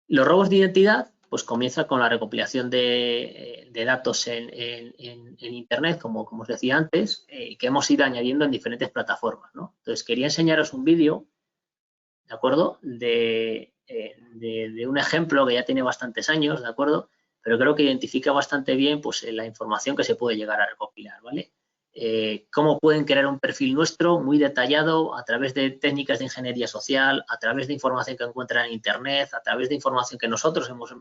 Speaker 1: Los robos de identidad, pues comienza con la recopilación de datos en Internet, como os decía antes, que hemos ido añadiendo en diferentes plataformas, ¿no? Entonces, quería enseñaros un vídeo, ¿de acuerdo? De un ejemplo que ya tiene bastantes años, ¿de acuerdo? Pero creo que identifica bastante bien pues, la información que se puede llegar a recopilar, ¿vale? Cómo pueden crear un perfil nuestro muy detallado a través de técnicas de ingeniería social, a través de información que encuentran en Internet, a través de información que nosotros hemos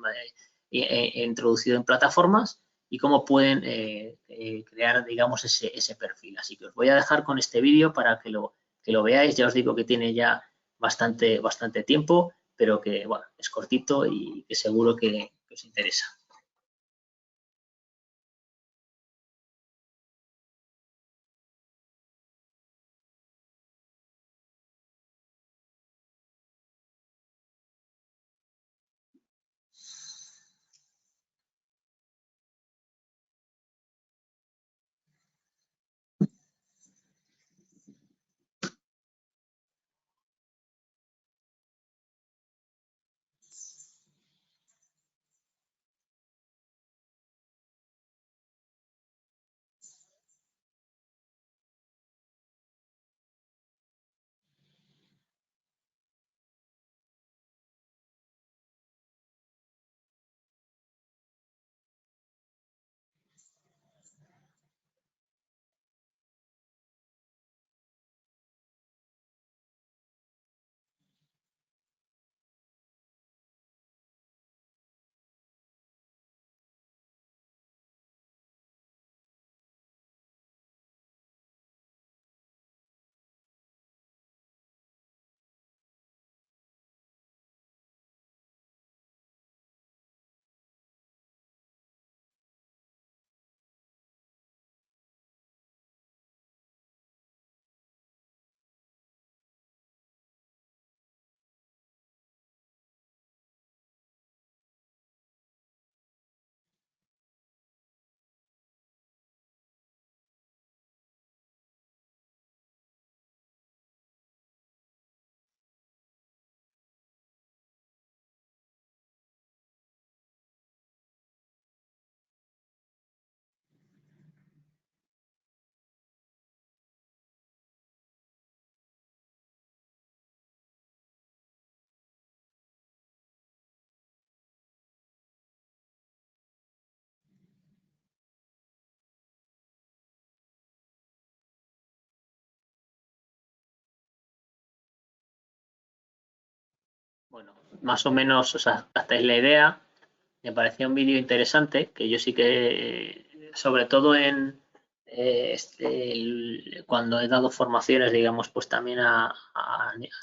Speaker 1: introducido en plataformas y cómo pueden crear, digamos, ese perfil. Así que os voy a dejar con este vídeo para que lo veáis. Ya os digo que tiene ya bastante tiempo, pero que, bueno, es cortito y que seguro que os interesa. Bueno, más o menos, o sea, hasta es la idea. Me parecía un vídeo interesante, que yo sí que, sobre todo en cuando he dado formaciones, digamos, pues también a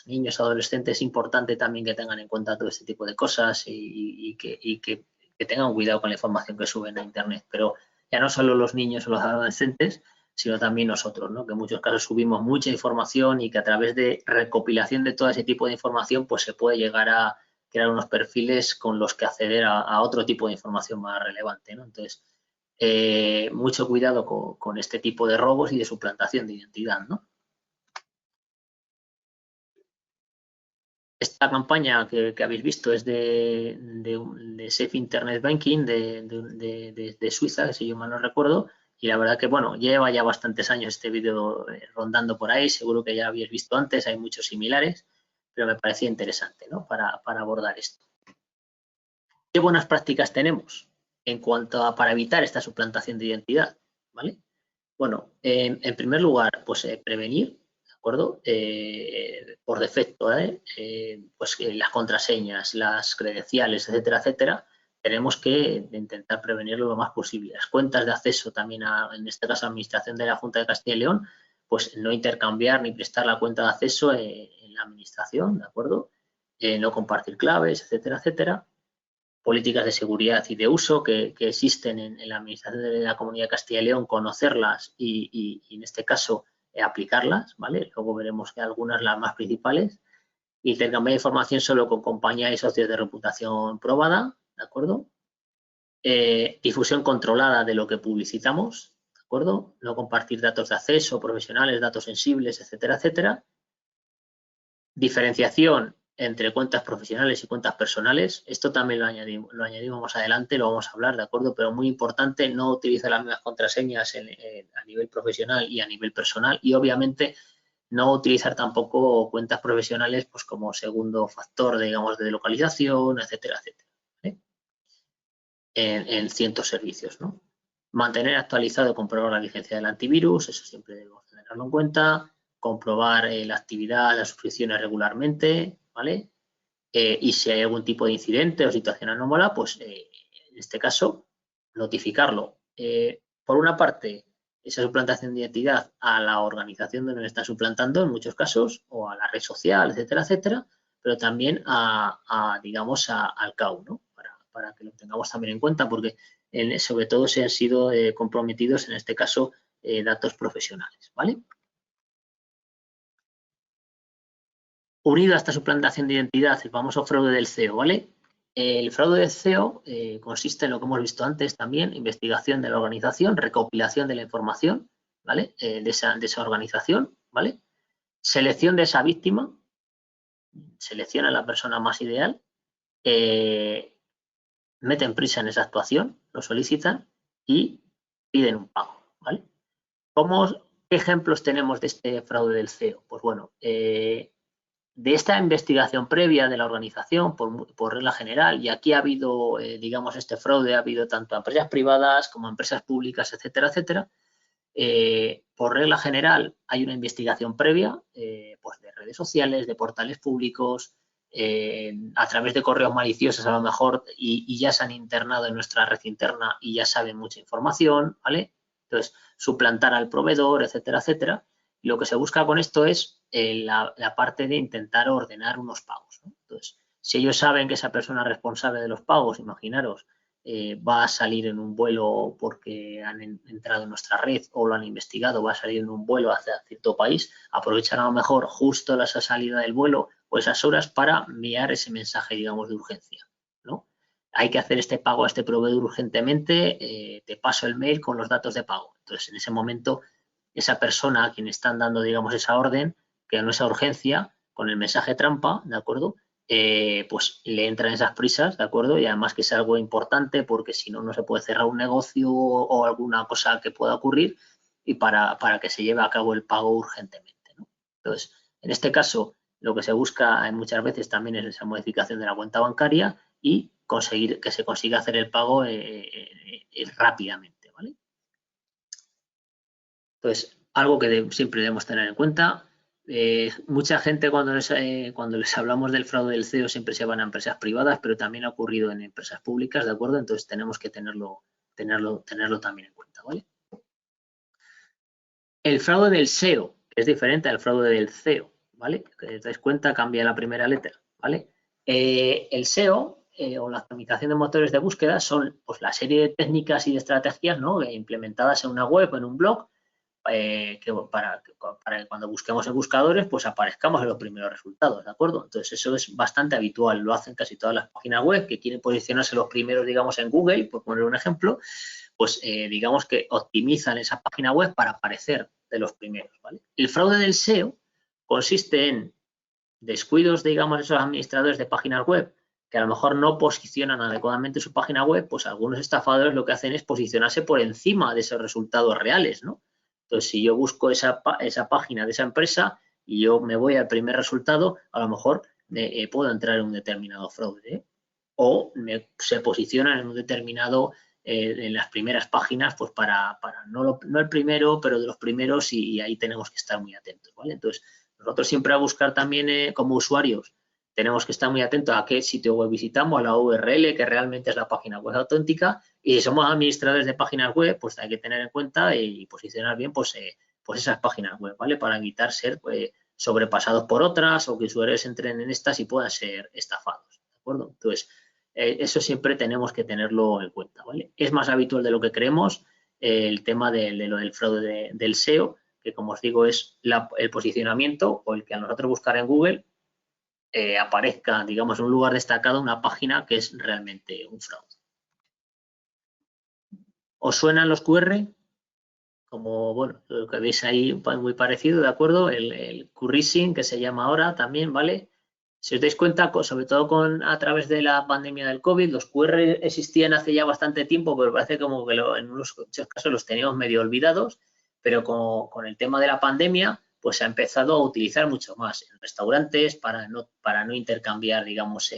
Speaker 1: niños, adolescentes, es importante también que tengan en cuenta todo este tipo de cosas y que tengan cuidado con la información que suben a Internet. Pero ya no solo los niños o los adolescentes, sino también nosotros, ¿no? Que en muchos casos subimos mucha información y que a través de recopilación de todo ese tipo de información, pues se puede llegar a crear unos perfiles con los que acceder a otro tipo de información más relevante, ¿no? Entonces, mucho cuidado con este tipo de robos y de suplantación de identidad, ¿no? Esta campaña que habéis visto es de Safe Internet Banking de Suiza, si yo mal no recuerdo, y la verdad que, bueno, lleva ya bastantes años este vídeo rondando por ahí, seguro que ya lo habéis visto antes, hay muchos similares, pero me parecía interesante, ¿no? Para abordar esto. ¿Qué buenas prácticas tenemos en cuanto a para evitar esta suplantación de identidad? ¿Vale? Bueno, en primer lugar, pues prevenir, ¿de acuerdo? Por defecto, pues las contraseñas, las credenciales, etcétera, etcétera, tenemos que intentar prevenirlo lo más posible. Las cuentas de acceso también, en este caso, a la Administración de la Junta de Castilla y León, pues no intercambiar ni prestar la cuenta de acceso en la Administración, ¿de acuerdo? No compartir claves, etcétera, etcétera. Políticas de seguridad y de uso que existen en la Administración de la Comunidad de Castilla y León, conocerlas y en este caso aplicarlas, ¿vale? Luego veremos que algunas, las más principales. Intercambiar información solo con compañías y socios de reputación probada, ¿de acuerdo? Difusión controlada de lo que publicitamos, ¿de acuerdo? No compartir datos de acceso, profesionales, datos sensibles, etcétera, etcétera. Diferenciación entre cuentas profesionales y cuentas personales. Esto también lo añadimos más adelante, lo vamos a hablar, ¿de acuerdo? Pero muy importante, no utilizar las mismas contraseñas a nivel profesional y a nivel personal y obviamente no utilizar tampoco cuentas profesionales pues como segundo factor, digamos, de localización, etcétera, etcétera, ¿eh? En ciertos servicios, ¿no? Mantener actualizado y comprobar la vigencia del antivirus, eso siempre debemos tenerlo en cuenta. Comprobar la actividad, las suscripciones regularmente, ¿vale? Y si hay algún tipo de incidente o situación anómala, pues en este caso, notificarlo. Por una parte, esa suplantación de identidad a la organización donde me está suplantando en muchos casos, o a la red social, etcétera, etcétera, pero también digamos, al CAU, ¿no? Para que lo tengamos también en cuenta, porque sobre todo se han sido comprometidos, en este caso, datos profesionales, ¿vale? Unido a esta suplantación de identidad, el famoso fraude del CEO, ¿vale? El fraude del CEO consiste en lo que hemos visto antes también, investigación de la organización, recopilación de la información, ¿vale? De esa organización, ¿vale? Selección de esa víctima, selecciona a la persona más ideal, meten prisa en esa actuación, lo solicitan y piden un pago, ¿vale? ¿Qué ejemplos tenemos de este fraude del CEO? Pues bueno, de esta investigación previa de la organización, por regla general, y aquí ha habido, digamos, este fraude, ha habido tanto a empresas privadas como a empresas públicas, etcétera, etcétera. Por regla general, hay una investigación previa, pues de redes sociales, de portales públicos, a través de correos maliciosos a lo mejor, y ya se han internado en nuestra red interna y ya saben mucha información, ¿vale? Entonces, suplantar al proveedor, etcétera, etcétera. Y lo que se busca con esto es la parte de intentar ordenar unos pagos, ¿no? Entonces, si ellos saben que esa persona responsable de los pagos, imaginaros, va a salir en un vuelo porque han entrado en nuestra red o lo han investigado, va a salir en un vuelo hacia cierto país, aprovechan a lo mejor justo esa salida del vuelo o esas horas para enviar ese mensaje, digamos, de urgencia, ¿no? Hay que hacer este pago a este proveedor urgentemente, te paso el mail con los datos de pago. Entonces, en ese momento, esa persona a quien están dando, digamos, esa orden, que no es urgencia, con el mensaje trampa, ¿de acuerdo? Pues le entran esas prisas, ¿de acuerdo? Y además que es algo importante porque si no, no se puede cerrar un negocio o alguna cosa que pueda ocurrir y para que se lleve a cabo el pago urgentemente, ¿no? Entonces, en este caso, lo que se busca muchas veces también es esa modificación de la cuenta bancaria y conseguir que se consiga hacer el pago rápidamente, ¿vale? Entonces, algo que siempre debemos tener en cuenta, Mucha gente cuando les hablamos del fraude del CEO siempre se van a empresas privadas, pero también ha ocurrido en empresas públicas, ¿de acuerdo? Entonces tenemos que tenerlo también en cuenta, ¿vale? El fraude del SEO es diferente al fraude del CEO, ¿vale? Que os dais cuenta, cambia la primera letra, ¿vale? El SEO o la optimización de motores de búsqueda son pues, la serie de técnicas y de estrategias, ¿no? Implementadas en una web o en un blog para que cuando busquemos en buscadores, pues aparezcamos en los primeros resultados, ¿de acuerdo? Entonces, eso es bastante habitual, lo hacen casi todas las páginas web que quieren posicionarse los primeros, digamos, en Google, por poner un ejemplo, pues digamos que optimizan esa página web para aparecer de los primeros, ¿vale? El fraude del SEO consiste en descuidos, digamos, de esos administradores de páginas web que a lo mejor no posicionan adecuadamente su página web, pues algunos estafadores lo que hacen es posicionarse por encima de esos resultados reales, ¿no? Entonces, si yo busco esa página de esa empresa y yo me voy al primer resultado, a lo mejor puedo entrar en un determinado fraude, ¿eh? O se posicionan en un determinado, en las primeras páginas, pues para no el primero, pero de los primeros y ahí tenemos que estar muy atentos, ¿vale? Entonces, nosotros siempre a buscar también como usuarios tenemos que estar muy atentos a qué sitio web visitamos, a la URL, que realmente es la página web auténtica, y si somos administradores de páginas web, pues hay que tener en cuenta y posicionar bien pues esas páginas web, ¿vale? Para evitar ser sobrepasados por otras o que usuarios entren en estas y puedan ser estafados, ¿de acuerdo? Entonces, eso siempre tenemos que tenerlo en cuenta, ¿vale? Es más habitual de lo que creemos el tema de lo del fraude del SEO, que como os digo es el posicionamiento o el que a nosotros buscar en Google aparezca, digamos, en un lugar destacado una página que es realmente un fraude. ¿Os suenan los QR? Como, bueno, lo que veis ahí muy parecido, ¿de acuerdo? El QRising, que se llama ahora también, ¿vale? Si os dais cuenta, sobre todo a través de la pandemia del COVID, los QR existían hace ya bastante tiempo, pero parece como que en muchos casos los teníamos medio olvidados, pero con el tema de la pandemia, pues se ha empezado a utilizar mucho más en restaurantes para no intercambiar, digamos,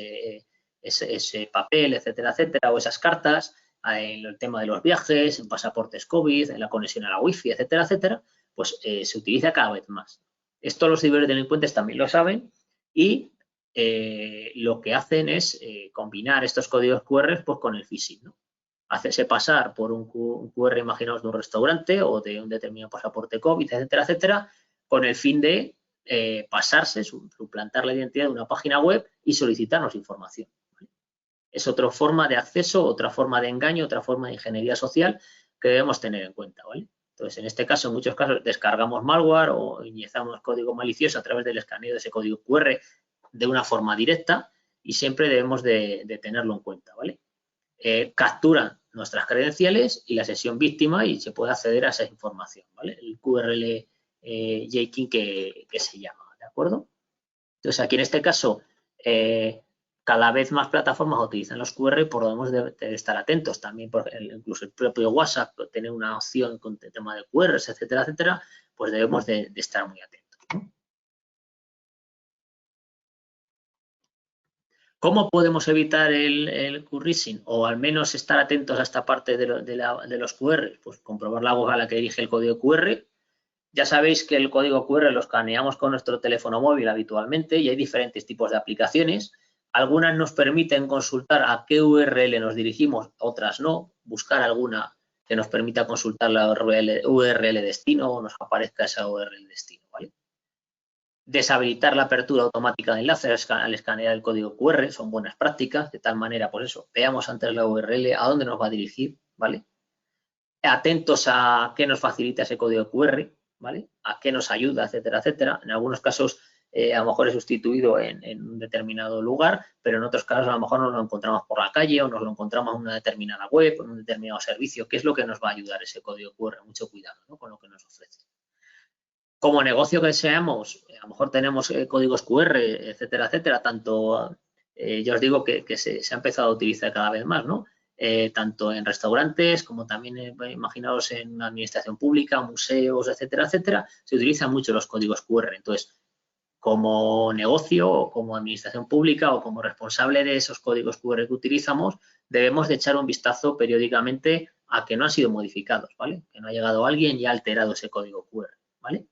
Speaker 1: ese papel, etcétera, etcétera, o esas cartas, en el tema de los viajes, en pasaportes COVID, en la conexión a la wifi, etcétera, etcétera, pues se utiliza cada vez más. Esto los ciberdelincuentes también lo saben y lo que hacen es combinar estos códigos QR pues, con el phishing, ¿no? Hacerse pasar por un QR, imaginaos, de un restaurante o de un determinado pasaporte COVID, etcétera, etcétera, con el fin de pasarse, suplantar la identidad de una página web y solicitarnos información. ¿Vale? Es otra forma de acceso, otra forma de engaño, otra forma de ingeniería social que debemos tener en cuenta, ¿vale? Entonces, en este caso, en muchos casos, descargamos malware o inyectamos código malicioso a través del escaneo de ese código QR de una forma directa y siempre debemos de tenerlo en cuenta, ¿vale? Capturan nuestras credenciales y la sesión víctima y se puede acceder a esa información, ¿vale? El QRL jaking que se llama, ¿de acuerdo? Entonces, aquí en este caso, cada vez más plataformas utilizan los QR y debemos de estar atentos también, incluso el propio WhatsApp tiene una opción con el tema de QRs, etcétera, etcétera, pues debemos de estar muy atentos, ¿no? ¿Cómo podemos evitar el QRising? O al menos estar atentos a esta parte de los QR, pues comprobar la voz a la que dirige el código QR. Ya sabéis que el código QR lo escaneamos con nuestro teléfono móvil habitualmente y hay diferentes tipos de aplicaciones. Algunas nos permiten consultar a qué URL nos dirigimos, otras no. Buscar alguna que nos permita consultar la URL destino o nos aparezca esa URL destino, ¿vale? Deshabilitar la apertura automática de enlaces al escanear el código QR son buenas prácticas, de tal manera, pues eso, veamos antes la URL a dónde nos va a dirigir, ¿vale? Atentos a qué nos facilita ese código QR, ¿vale? A qué nos ayuda, etcétera, etcétera. En algunos casos a lo mejor es sustituido en un determinado lugar, pero en otros casos a lo mejor nos lo encontramos por la calle o nos lo encontramos en una determinada web, en un determinado servicio. ¿Qué es lo que nos va a ayudar ese código QR? Mucho cuidado, ¿no? Con lo que nos ofrece. Como negocio que seamos, a lo mejor tenemos códigos QR, etcétera, etcétera, tanto, ya os digo que se ha empezado a utilizar cada vez más, ¿no? Tanto en restaurantes como también, imaginaos, en una administración pública, museos, etcétera, etcétera, se utilizan mucho los códigos QR. Entonces, como negocio o como administración pública o como responsable de esos códigos QR que utilizamos, debemos de echar un vistazo periódicamente a que no han sido modificados, ¿vale? Que no ha llegado alguien y ha alterado ese código QR, ¿vale?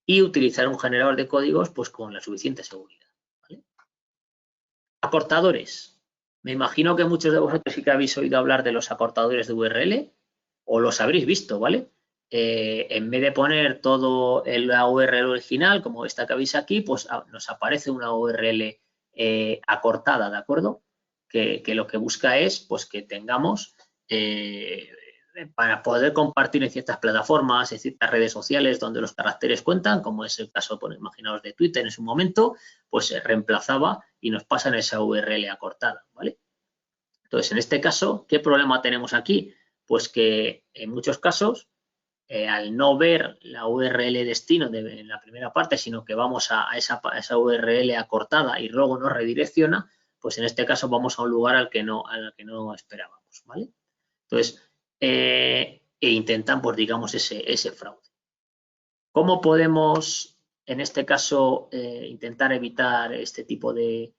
Speaker 1: y utilizar un generador de códigos pues con la suficiente seguridad, ¿vale? Acortadores. Me imagino que muchos de vosotros sí que habéis oído hablar de los acortadores de URL o los habréis visto, ¿vale? En vez de poner todo en la URL original, como esta que veis aquí, pues nos aparece una URL acortada, ¿de acuerdo? Que lo que busca es pues que tengamos para poder compartir en ciertas plataformas, en ciertas redes sociales donde los caracteres cuentan, como es el caso, pues, imaginaos, de Twitter en su momento, pues se reemplazaba y nos pasan esa URL acortada, ¿vale? Entonces, en este caso, ¿qué problema tenemos aquí? Pues que en muchos casos, al no ver la URL destino en la primera parte, sino que vamos a esa URL acortada y luego nos redirecciona, pues en este caso vamos a un lugar al que no esperábamos, ¿vale? Entonces, e intentan, pues digamos, ese fraude. ¿Cómo podemos, en este caso, intentar evitar este tipo de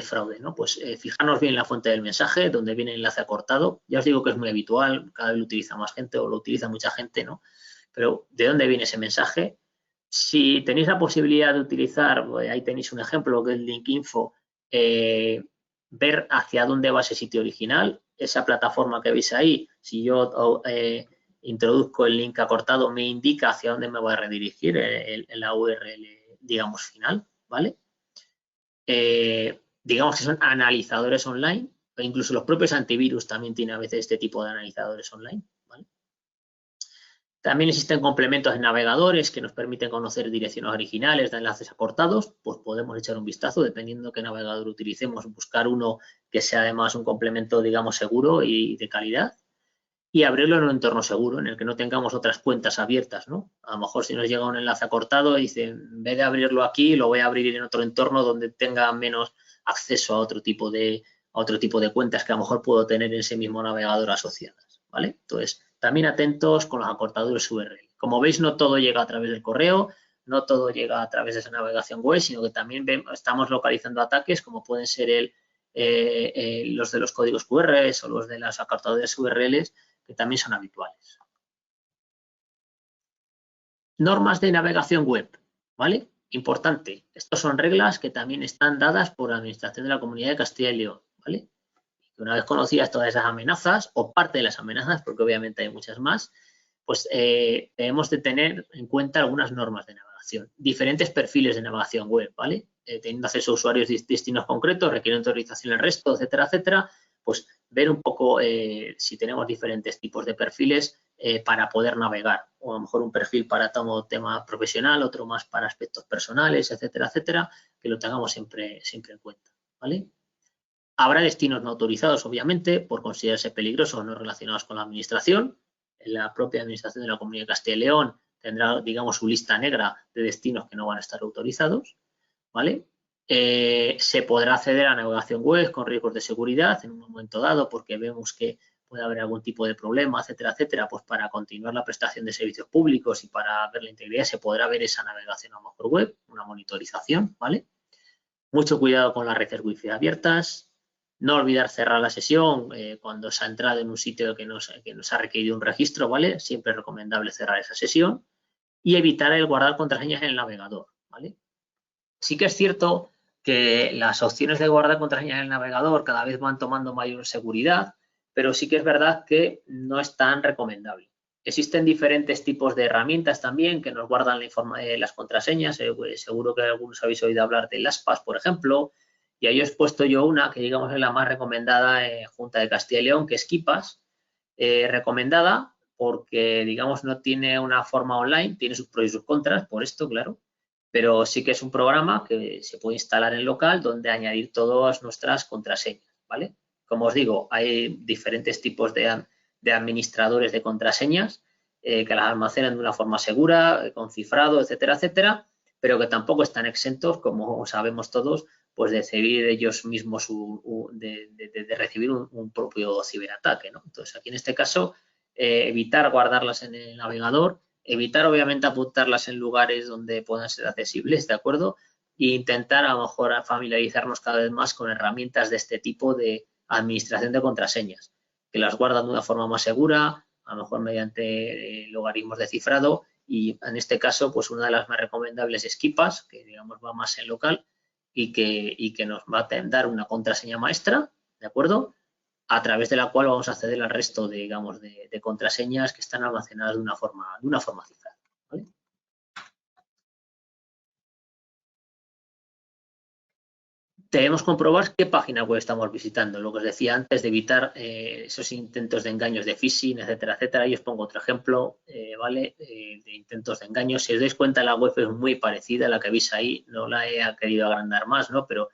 Speaker 1: fraude, ¿no? Pues fijarnos bien en la fuente del mensaje, donde viene el enlace acortado. Ya os digo que es muy habitual, cada vez lo utiliza más gente o lo utiliza mucha gente, ¿no? Pero ¿de dónde viene ese mensaje? Si tenéis la posibilidad de utilizar, ahí tenéis un ejemplo que es el link info, ver hacia dónde va ese sitio original, esa plataforma que veis ahí, si yo introduzco el link acortado, me indica hacia dónde me voy a redirigir en la URL, digamos, final, ¿vale? Digamos que son analizadores online, o incluso los propios antivirus también tienen a veces este tipo de analizadores online, ¿vale? También existen complementos en navegadores que nos permiten conocer direcciones originales de enlaces acortados, pues podemos echar un vistazo, dependiendo de qué navegador utilicemos, buscar uno que sea además un complemento, digamos, seguro y de calidad, y abrirlo en un entorno seguro, en el que no tengamos otras cuentas abiertas, ¿no? A lo mejor si nos llega un enlace acortado y dice, en vez de abrirlo aquí, lo voy a abrir en otro entorno donde tenga menos acceso a otro tipo de cuentas que a lo mejor puedo tener en ese mismo navegador asociadas, ¿vale? Entonces, también atentos con los acortadores URL. Como veis, no todo llega a través del correo, no todo llega a través de esa navegación web, sino que también estamos localizando ataques como pueden ser los de los códigos QR o los de las acortadores URLs, que también son habituales. Normas de navegación web, ¿vale? Importante, estas son reglas que también están dadas por la Administración de la Comunidad de Castilla y León, ¿vale? Una vez conocidas todas esas amenazas, o parte de las amenazas, porque obviamente hay muchas más, pues debemos de tener en cuenta algunas normas de navegación, diferentes perfiles de navegación web, ¿vale? Teniendo acceso a usuarios de destinos concretos, requiriendo autorización el resto, etcétera, etcétera, pues ver un poco si tenemos diferentes tipos de perfiles para poder navegar, o a lo mejor un perfil para todo tema profesional, otro más para aspectos personales, etcétera, etcétera, que lo tengamos siempre en cuenta, ¿vale? Habrá destinos no autorizados, obviamente, por considerarse peligrosos o no relacionados con la administración. La propia Administración de la Comunidad de Castilla y León tendrá, digamos, su lista negra de destinos que no van a estar autorizados, ¿vale? Se podrá acceder a navegación web con riesgos de seguridad en un momento dado porque vemos que puede haber algún tipo de problema, etcétera, etcétera, pues para continuar la prestación de servicios públicos y para ver la integridad se podrá ver esa navegación a lo mejor web, una monitorización, ¿vale? Mucho cuidado con las redes wifi abiertas, no olvidar cerrar la sesión cuando se ha entrado en un sitio que nos ha requerido un registro, ¿vale? Siempre es recomendable cerrar esa sesión y evitar el guardar contraseñas en el navegador, ¿vale? Sí que es cierto que las opciones de guardar contraseñas en el navegador cada vez van tomando mayor seguridad, pero sí que es verdad que no es tan recomendable. Existen diferentes tipos de herramientas también que nos guardan las contraseñas. Pues seguro que algunos habéis oído hablar de LastPass, por ejemplo, y ahí os he puesto yo una que digamos es la más recomendada en Junta de Castilla y León, que es KeePass, recomendada porque digamos no tiene una forma online, tiene sus pros y sus contras, por esto, claro, pero sí que es un programa que se puede instalar en local donde añadir todas nuestras contraseñas, ¿vale? Como os digo, hay diferentes tipos de administradores de contraseñas que las almacenan de una forma segura, con cifrado, etcétera, etcétera, pero que tampoco están exentos, como sabemos todos, pues de recibir ellos mismos de recibir un propio ciberataque, ¿no? Entonces, aquí en este caso, evitar guardarlas en el navegador, evitar obviamente apuntarlas en lugares donde puedan ser accesibles, ¿de acuerdo? E intentar a lo mejor familiarizarnos cada vez más con herramientas de este tipo de administración de contraseñas, que las guardan de una forma más segura, a lo mejor mediante logaritmos de cifrado y en este caso, pues una de las más recomendables es Keepass, que digamos va más en local y que nos va a dar una contraseña maestra, ¿de acuerdo? A través de la cual vamos a acceder al resto de, digamos, de contraseñas que están almacenadas de una forma cifrada, ¿vale? Debemos comprobar qué página web estamos visitando, lo que os decía antes, de evitar esos intentos de engaños de phishing, etcétera, etcétera. Y os pongo otro ejemplo, ¿vale? De intentos de engaños. Si os dais cuenta, la web es muy parecida a la que veis ahí, no la he querido agrandar más, ¿no? Pero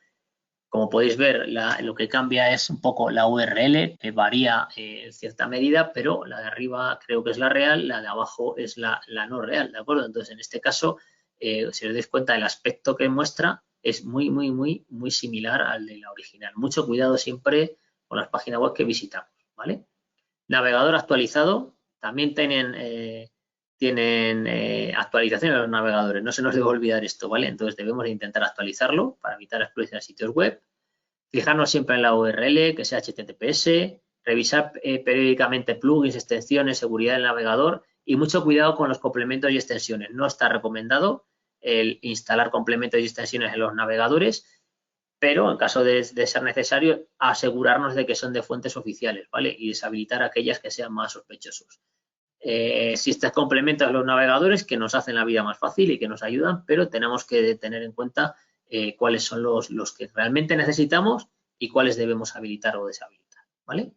Speaker 1: como podéis ver, lo que cambia es un poco la URL, que varía en cierta medida, pero la de arriba creo que es la real, la de abajo es la no real, ¿de acuerdo? Entonces, en este caso, si os dais cuenta, el aspecto que muestra es muy similar al de la original. Mucho cuidado siempre con las páginas web que visitamos, ¿vale? Navegador actualizado, también tienen actualización de los navegadores, no se nos debe olvidar esto, ¿vale? Entonces debemos intentar actualizarlo para evitar explotar de sitios web, fijarnos siempre en la URL, que sea HTTPS, revisar periódicamente plugins, extensiones, seguridad del navegador y mucho cuidado con los complementos y extensiones. No está recomendado el instalar complementos y extensiones en los navegadores, pero en caso de ser necesario, asegurarnos de que son de fuentes oficiales, ¿vale? Y deshabilitar aquellas que sean más sospechosos. Existen complementos a los navegadores que nos hacen la vida más fácil y que nos ayudan, pero tenemos que tener en cuenta cuáles son los que realmente necesitamos y cuáles debemos habilitar o deshabilitar, ¿vale?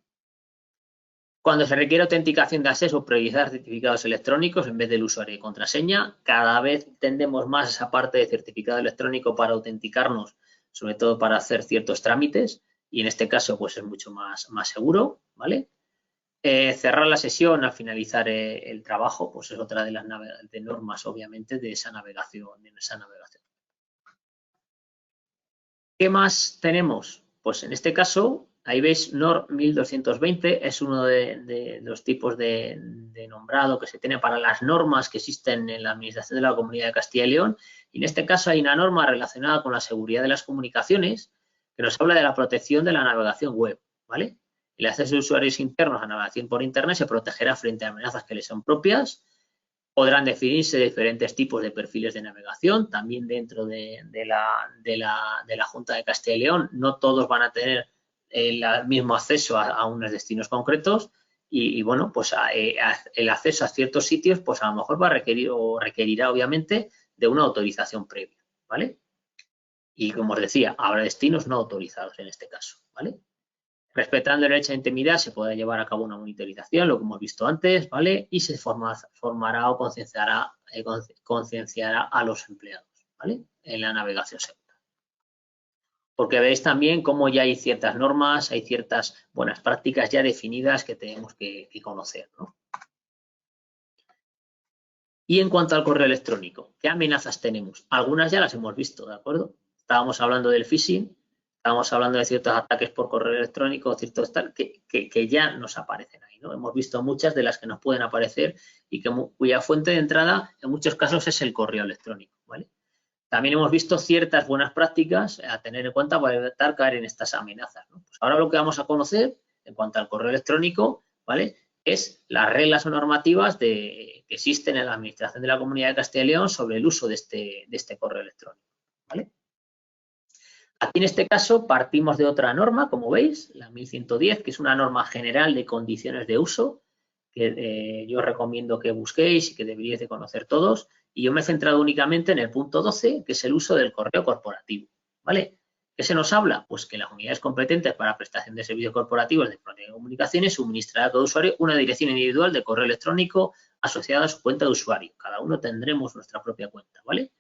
Speaker 1: Cuando se requiere autenticación de acceso o priorizar certificados electrónicos en vez del usuario y contraseña, cada vez tendemos más a esa parte de certificado electrónico para autenticarnos, sobre todo para hacer ciertos trámites, y en este caso pues es mucho más seguro, ¿vale? Cerrar la sesión al finalizar el trabajo, pues es otra de las normas, obviamente, de esa navegación. ¿Qué más tenemos? Pues en este caso, ahí veis NOR 1220, es uno de los tipos de nombrado que se tiene para las normas que existen en la Administración de la Comunidad de Castilla y León. Y en este caso hay una norma relacionada con la seguridad de las comunicaciones que nos habla de la protección de la navegación web, ¿vale? El acceso de usuarios internos a navegación por Internet se protegerá frente a amenazas que les son propias. Podrán definirse diferentes tipos de perfiles de navegación, también dentro de la Junta de Castilla y León. No todos van a tener el mismo acceso a unos destinos concretos y bueno, pues el acceso a ciertos sitios pues a lo mejor va a requerir o requerirá obviamente de una autorización previa, ¿vale? Y como os decía, habrá destinos no autorizados en este caso, ¿vale? Respetando el derecho a intimidad se podrá llevar a cabo una monitorización, lo que hemos visto antes, ¿vale? Y se formará o concienciará a los empleados, ¿vale? En la navegación segura. Porque veis también cómo ya hay ciertas normas, hay ciertas buenas prácticas ya definidas que tenemos que conocer, ¿no? Y en cuanto al correo electrónico, ¿qué amenazas tenemos? Algunas ya las hemos visto, ¿de acuerdo? Estábamos hablando del phishing, estamos hablando de ciertos ataques por correo electrónico, ciertos tal, que ya nos aparecen ahí, ¿no? Hemos visto muchas de las que nos pueden aparecer y cuya fuente de entrada en muchos casos es el correo electrónico, ¿vale? También hemos visto ciertas buenas prácticas a tener en cuenta para evitar caer en estas amenazas, ¿no? Pues ahora lo que vamos a conocer en cuanto al correo electrónico, ¿vale? Es las reglas o normativas que existen en la Administración de la Comunidad de Castilla y León sobre el uso de este correo electrónico, ¿vale? Aquí en este caso partimos de otra norma, como veis, la 1110, que es una norma general de condiciones de uso, que yo recomiendo que busquéis y que deberíais de conocer todos. Y yo me he centrado únicamente en el punto 12, que es el uso del correo corporativo, ¿vale? ¿Qué se nos habla? Pues que las unidades competentes para prestación de servicios corporativos de comunicaciones suministrará a todo usuario una dirección individual de correo electrónico asociada a su cuenta de usuario. Cada uno tendremos nuestra propia cuenta, ¿vale?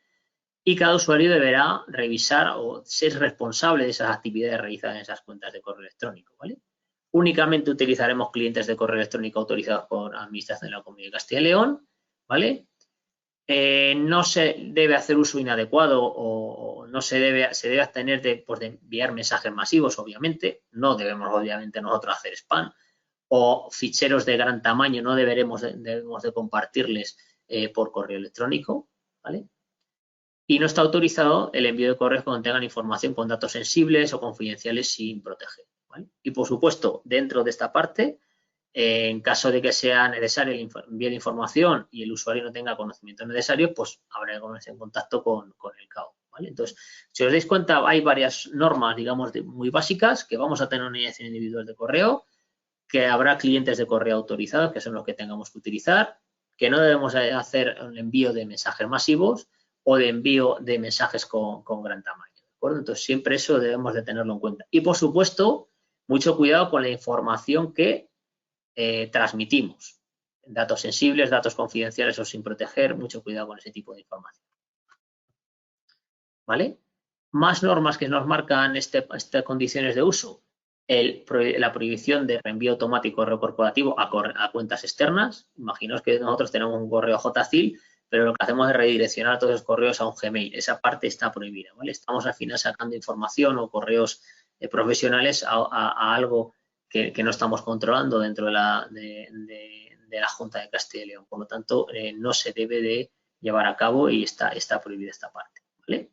Speaker 1: Y cada usuario deberá revisar o ser responsable de esas actividades realizadas en esas cuentas de correo electrónico, ¿vale? Únicamente utilizaremos clientes de correo electrónico autorizados por Administración de la Comunidad de Castilla y León, ¿vale? No se debe hacer uso inadecuado o no se debe abstener de enviar mensajes masivos, obviamente. No debemos, obviamente, nosotros hacer spam o ficheros de gran tamaño, no debemos de compartirles por correo electrónico, ¿vale? Y no está autorizado el envío de correos que contengan información con datos sensibles o confidenciales sin proteger, ¿vale? Y por supuesto, dentro de esta parte, En caso de que sea necesario el envío de información y el usuario no tenga conocimiento necesario, pues habrá que ponerse en contacto con el CAO, ¿vale? Entonces, si os dais cuenta, hay varias normas, digamos, muy básicas, que vamos a tener una dirección individual de correo, que habrá clientes de correo autorizados, que son los que tengamos que utilizar, que no debemos hacer un envío de mensajes masivos o de envío de mensajes con gran tamaño, ¿de acuerdo? Entonces, siempre eso debemos de tenerlo en cuenta. Y, por supuesto, mucho cuidado con la información que transmitimos. Datos sensibles, datos confidenciales o sin proteger, mucho cuidado con ese tipo de información. ¿Vale? Más normas que nos marcan estas condiciones de uso. La prohibición de reenvío automático de correo corporativo a cuentas externas. Imaginaos que nosotros tenemos un correo JCIL, pero lo que hacemos es redireccionar todos los correos a un Gmail. Esa parte está prohibida, ¿vale? Estamos al final sacando información o correos profesionales a algo que no estamos controlando dentro de la Junta de Castilla y León. Por lo tanto, no se debe de llevar a cabo y está prohibida esta parte, ¿vale?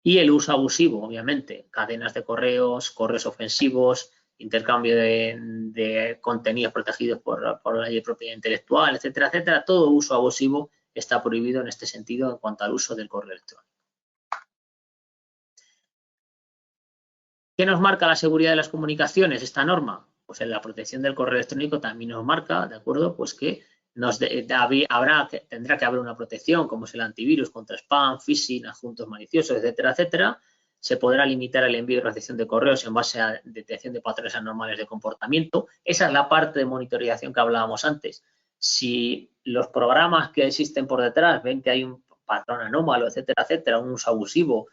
Speaker 1: Y el uso abusivo, obviamente, cadenas de correos, correos ofensivos, intercambio de contenidos protegidos por la ley de propiedad intelectual, etcétera, etcétera. Todo uso abusivo está prohibido en este sentido en cuanto al uso del correo electrónico. ¿Qué nos marca la seguridad de las comunicaciones, esta norma? Pues en la protección del correo electrónico también nos marca, ¿de acuerdo? Pues que tendrá que haber una protección, como es el antivirus contra spam, phishing, adjuntos maliciosos, etcétera, etcétera. Se podrá limitar el envío y recepción de correos en base a detección de patrones anormales de comportamiento. Esa es la parte de monitorización que hablábamos antes. Si los programas que existen por detrás ven que hay un patrón anómalo, etcétera, etcétera, un uso abusivo,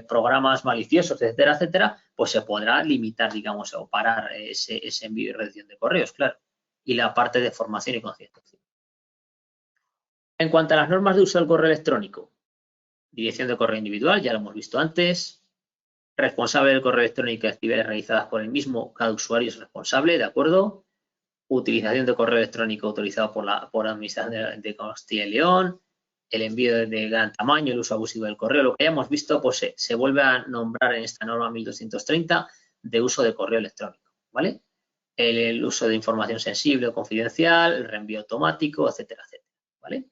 Speaker 1: programas maliciosos, etcétera, etcétera, pues se podrá limitar, digamos, o parar ese envío y recepción de correos, claro. Y la parte de formación y concienciación. En cuanto a las normas de uso del correo electrónico, dirección de correo individual, ya lo hemos visto antes, responsable del correo electrónico y actividades realizadas por el mismo, cada usuario es responsable, ¿de acuerdo? Utilización de correo electrónico autorizado por la Administración de Castilla y León, el envío de gran tamaño, el uso abusivo del correo, lo que hayamos visto, pues se vuelve a nombrar en esta norma 1230 de uso de correo electrónico, ¿vale? El uso de información sensible o confidencial, el reenvío automático, etcétera, etcétera, ¿vale?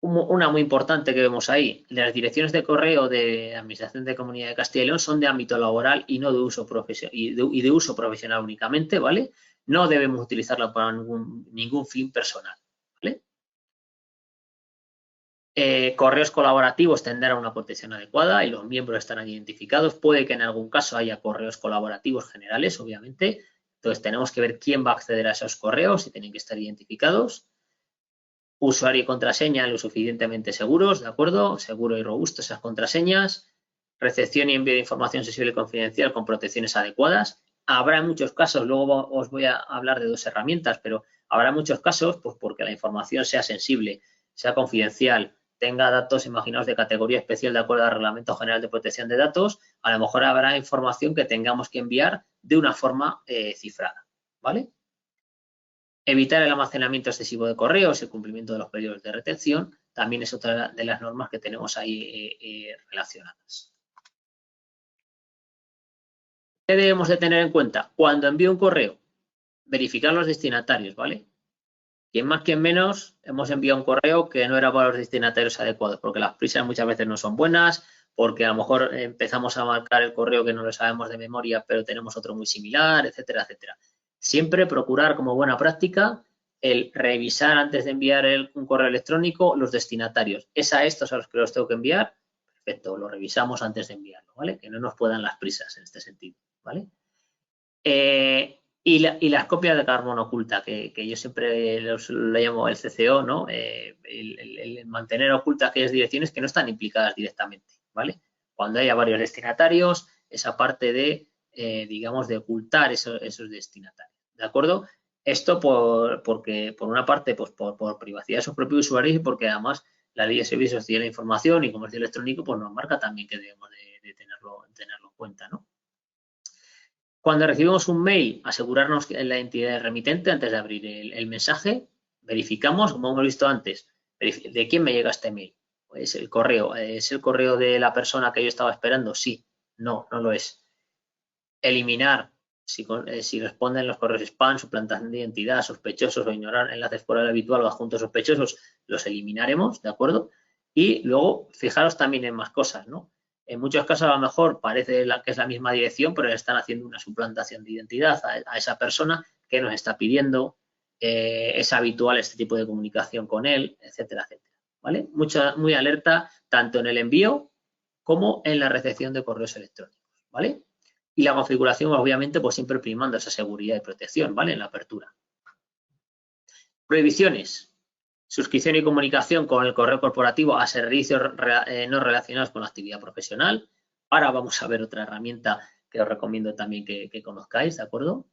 Speaker 1: Una muy importante que vemos ahí, las direcciones de correo de Administración de Comunidad de Castilla y León son de ámbito laboral y no de uso profesional y de uso profesional únicamente, ¿vale? No debemos utilizarla para ningún fin personal, ¿vale? Correos colaborativos tendrán una protección adecuada y los miembros estarán identificados. Puede que en algún caso haya correos colaborativos generales, obviamente. Entonces tenemos que ver quién va a acceder a esos correos y tienen que estar identificados. Usuario y contraseña lo suficientemente seguros, ¿de acuerdo? Seguro y robusto esas contraseñas. Recepción y envío de información sensible y confidencial con protecciones adecuadas. Habrá muchos casos, luego os voy a hablar de dos herramientas, pero habrá muchos casos, pues porque la información sea sensible, sea confidencial, tenga datos, imaginaos, de categoría especial de acuerdo al Reglamento General de Protección de Datos, a lo mejor habrá información que tengamos que enviar de una forma cifrada, ¿vale? Evitar el almacenamiento excesivo de correos, el cumplimiento de los periodos de retención, también es otra de las normas que tenemos ahí relacionadas. ¿Qué debemos de tener en cuenta? Cuando envío un correo, verificar los destinatarios, ¿vale? Quien más, quien menos, hemos enviado un correo que no era para los destinatarios adecuados, porque las prisas muchas veces no son buenas, porque a lo mejor empezamos a marcar el correo que no lo sabemos de memoria, pero tenemos otro muy similar, etcétera, etcétera. Siempre procurar como buena práctica el revisar antes de enviar un correo electrónico los destinatarios. ¿Es a estos a los que los tengo que enviar? Perfecto, lo revisamos antes de enviarlo, ¿vale? Que no nos puedan las prisas en este sentido, ¿vale? Y las copias de carbono oculta, que yo siempre lo llamo el CCO, ¿no? El mantener ocultas aquellas direcciones que no están implicadas directamente, ¿vale? Cuando haya varios destinatarios, esa parte de, digamos, de ocultar esos destinatarios, ¿de acuerdo? Esto porque, por una parte, pues por privacidad de sus propios usuarios y porque además la Ley de Servicios de la Información y Comercio Electrónico pues nos marca también que debemos de tenerlo en cuenta, ¿no? Cuando recibimos un mail, asegurarnos que es la entidad remitente antes de abrir el mensaje. Verificamos, como hemos visto antes, ¿de quién me llega este mail? ¿Es el correo? ¿Es el correo de la persona que yo estaba esperando? Sí, no lo es. Eliminar si responden los correos spam, suplantación de identidad, sospechosos o ignorar enlaces por el habitual o adjuntos sospechosos, los eliminaremos, ¿de acuerdo? Y luego, fijaros también en más cosas, ¿no? En muchos casos a lo mejor parece que es la misma dirección, pero le están haciendo una suplantación de identidad a esa persona que nos está pidiendo, es habitual este tipo de comunicación con él, etcétera, etcétera, ¿vale? Muy alerta tanto en el envío como en la recepción de correos electrónicos, ¿vale? Y la configuración, obviamente, pues siempre primando esa seguridad y protección, ¿vale? En la apertura. Prohibiciones. Suscripción y comunicación con el correo corporativo a servicios no relacionados con la actividad profesional. Ahora vamos a ver otra herramienta que os recomiendo también que conozcáis, ¿de acuerdo?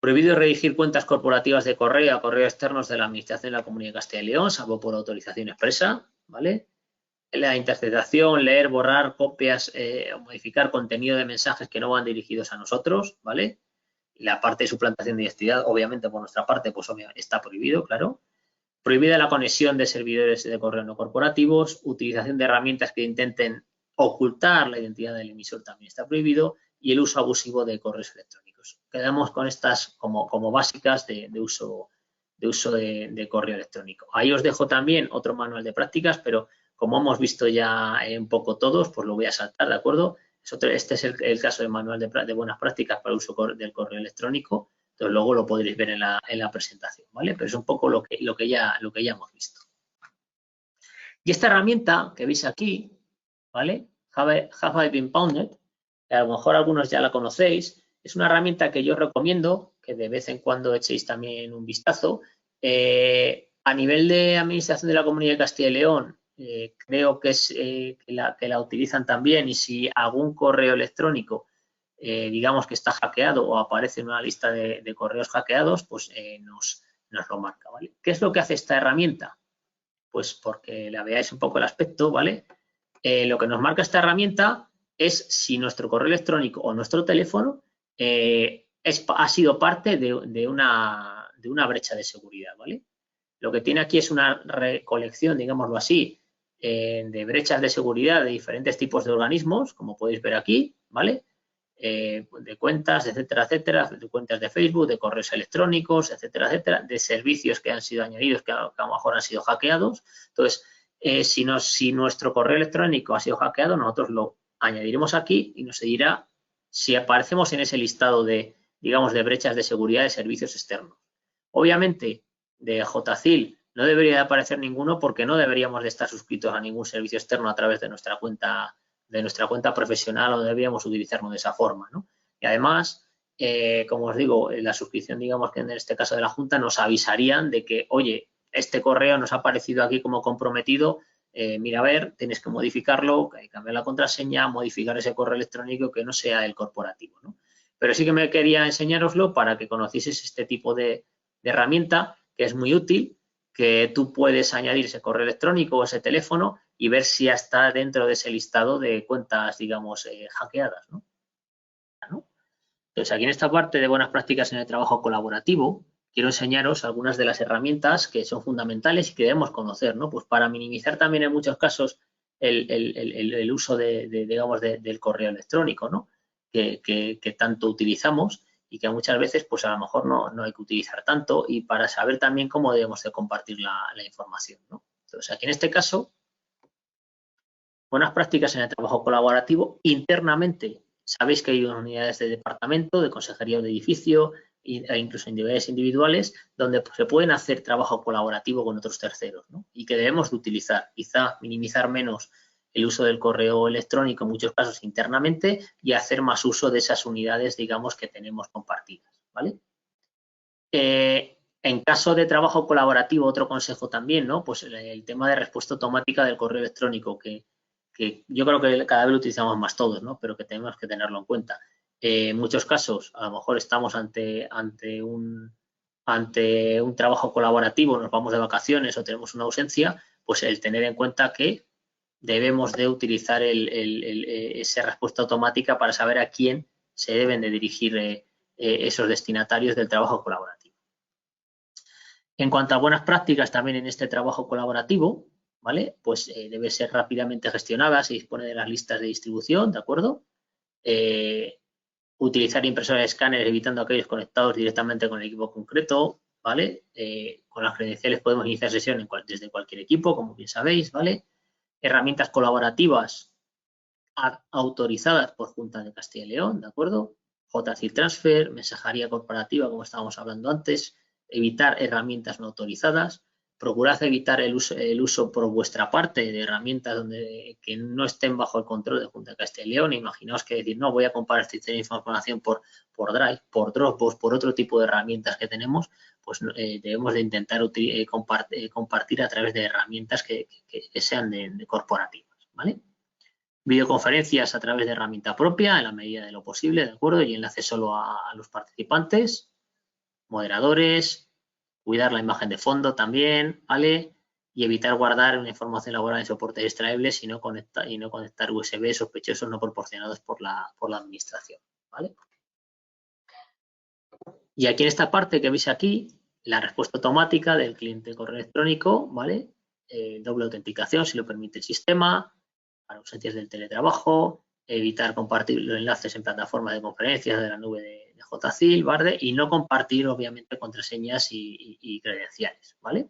Speaker 1: Prohibido redirigir cuentas corporativas de correo a correos externos de la Administración de la Comunidad de Castilla y León, salvo por autorización expresa, ¿vale? La interceptación, leer, borrar copias o modificar contenido de mensajes que no van dirigidos a nosotros, ¿vale? La parte de suplantación de identidad, obviamente, por nuestra parte, pues obviamente está prohibido, claro. Prohibida la conexión de servidores de correo no corporativos, utilización de herramientas que intenten ocultar la identidad del emisor también está prohibido y el uso abusivo de correos electrónicos. Quedamos con estas como básicas de uso de correo electrónico. Ahí os dejo también otro manual de prácticas, pero como hemos visto ya un poco todos, pues lo voy a saltar, ¿de acuerdo? Este es el caso del manual de buenas prácticas para el uso del correo electrónico. Entonces luego lo podréis ver en la presentación, ¿vale? Pero es un poco lo que ya hemos visto. Y esta herramienta que veis aquí, ¿vale? Have I been pounded, que a lo mejor algunos ya la conocéis, es una herramienta que yo recomiendo que de vez en cuando echéis también un vistazo. A nivel de Administración de la Comunidad de Castilla y León, creo que la utilizan también y si algún correo electrónico digamos que está hackeado o aparece en una lista de correos hackeados, pues nos lo marca, ¿vale? ¿Qué es lo que hace esta herramienta? Pues porque la veáis un poco el aspecto, ¿vale? Lo que nos marca esta herramienta es si nuestro correo electrónico o nuestro teléfono ha sido parte de una brecha de seguridad, ¿vale? Lo que tiene aquí es una recolección, digámoslo así, de brechas de seguridad de diferentes tipos de organismos, como podéis ver aquí, ¿vale? De cuentas, etcétera, etcétera, de cuentas de Facebook, de correos electrónicos, etcétera, etcétera, de servicios que han sido añadidos que a lo mejor han sido hackeados. Entonces, si nuestro correo electrónico ha sido hackeado, nosotros lo añadiremos aquí y nos dirá si aparecemos en ese listado de, digamos, de brechas de seguridad de servicios externos. Obviamente, de JCIL no debería de aparecer ninguno porque no deberíamos de estar suscritos a ningún servicio externo a través de nuestra cuenta profesional o deberíamos utilizarlo de esa forma, ¿no? Y además, como os digo, la suscripción, digamos que en este caso de la Junta, nos avisarían de que, oye, este correo nos ha aparecido aquí como comprometido, mira a ver, tienes que modificarlo, cambiar la contraseña, modificar ese correo electrónico que no sea el corporativo, ¿no? Pero sí que me quería enseñároslo para que conocieseis este tipo de herramienta que es muy útil, que tú puedes añadir ese correo electrónico o ese teléfono y ver si ya está dentro de ese listado de cuentas, digamos, hackeadas, ¿no? Entonces, aquí en esta parte de buenas prácticas en el trabajo colaborativo, quiero enseñaros algunas de las herramientas que son fundamentales y que debemos conocer, ¿no? Pues para minimizar también en muchos casos el uso digamos, del correo electrónico, ¿no? Que tanto utilizamos y que muchas veces, pues a lo mejor no hay que utilizar tanto y para saber también cómo debemos de compartir la información, ¿no? Entonces, aquí en este caso, buenas prácticas en el trabajo colaborativo. Internamente, sabéis que hay unidades de departamento, de consejería o de edificio e incluso unidades individuales donde se pueden hacer trabajo colaborativo con otros terceros, ¿no? Y que debemos de utilizar, quizá minimizar menos el uso del correo electrónico en muchos casos internamente y hacer más uso de esas unidades, digamos, que tenemos compartidas, ¿vale? En caso de trabajo colaborativo, otro consejo también, ¿no? Pues el tema de respuesta automática del correo electrónico, que yo creo que cada vez lo utilizamos más todos, ¿no? Pero que tenemos que tenerlo en cuenta. En muchos casos, a lo mejor estamos ante un trabajo colaborativo, nos vamos de vacaciones o tenemos una ausencia, pues el tener en cuenta que debemos de utilizar esa respuesta automática para saber a quién se deben de dirigir esos destinatarios del trabajo colaborativo. En cuanto a buenas prácticas también en este trabajo colaborativo, ¿vale? Pues debe ser rápidamente gestionada, se dispone de las listas de distribución, ¿de acuerdo? Utilizar impresoras de escáner evitando aquellos conectados directamente con el equipo concreto, ¿vale? Con las credenciales podemos iniciar sesión desde cualquier equipo, como bien sabéis, ¿vale? Herramientas colaborativas autorizadas por Junta de Castilla y León, ¿de acuerdo? JCIL Transfer, mensajería corporativa, como estábamos hablando antes, evitar herramientas no autorizadas, procurad evitar el uso por vuestra parte de herramientas que no estén bajo el control de Junta de Castilla y León. Imaginaos que decir, no, voy a compartir información por Drive, por Dropbox, por otro tipo de herramientas que tenemos, pues debemos de intentar compartir a través de herramientas que sean de corporativas, ¿vale? Videoconferencias a través de herramienta propia en la medida de lo posible, ¿de acuerdo? Y enlace solo a los participantes, moderadores, cuidar la imagen de fondo también, ¿vale? Y evitar guardar una información laboral en soportes extraíbles y no conectar USB sospechosos no proporcionados por la administración, ¿vale? Y aquí en esta parte que veis aquí, la respuesta automática del cliente de correo electrónico, ¿vale? Doble autenticación, si lo permite el sistema, para ausencias del teletrabajo, evitar compartir los enlaces en plataformas de conferencias de la nube de JCIL, ¿vale? Y no compartir, obviamente, contraseñas y credenciales, ¿vale?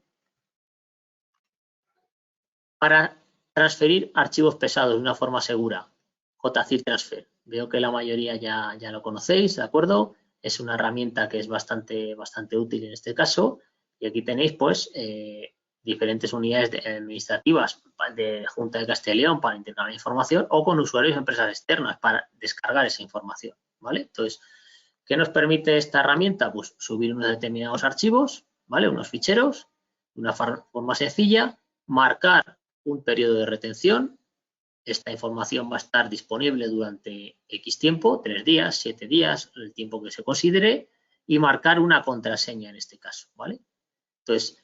Speaker 1: Para transferir archivos pesados de una forma segura, JCIL Transfer. Veo que la mayoría ya lo conocéis, ¿de acuerdo? Es una herramienta que es bastante útil en este caso. Y aquí tenéis, pues, diferentes unidades administrativas de Junta de Castilla y León para intercambiar información o con usuarios de empresas externas para descargar esa información, ¿vale? Entonces, ¿qué nos permite esta herramienta? Pues subir unos determinados archivos, ¿vale? Unos ficheros, de una forma sencilla, marcar un periodo de retención. Esta información va a estar disponible durante X tiempo, 3 días, 7 días, el tiempo que se considere, y marcar una contraseña en este caso, ¿vale? Entonces,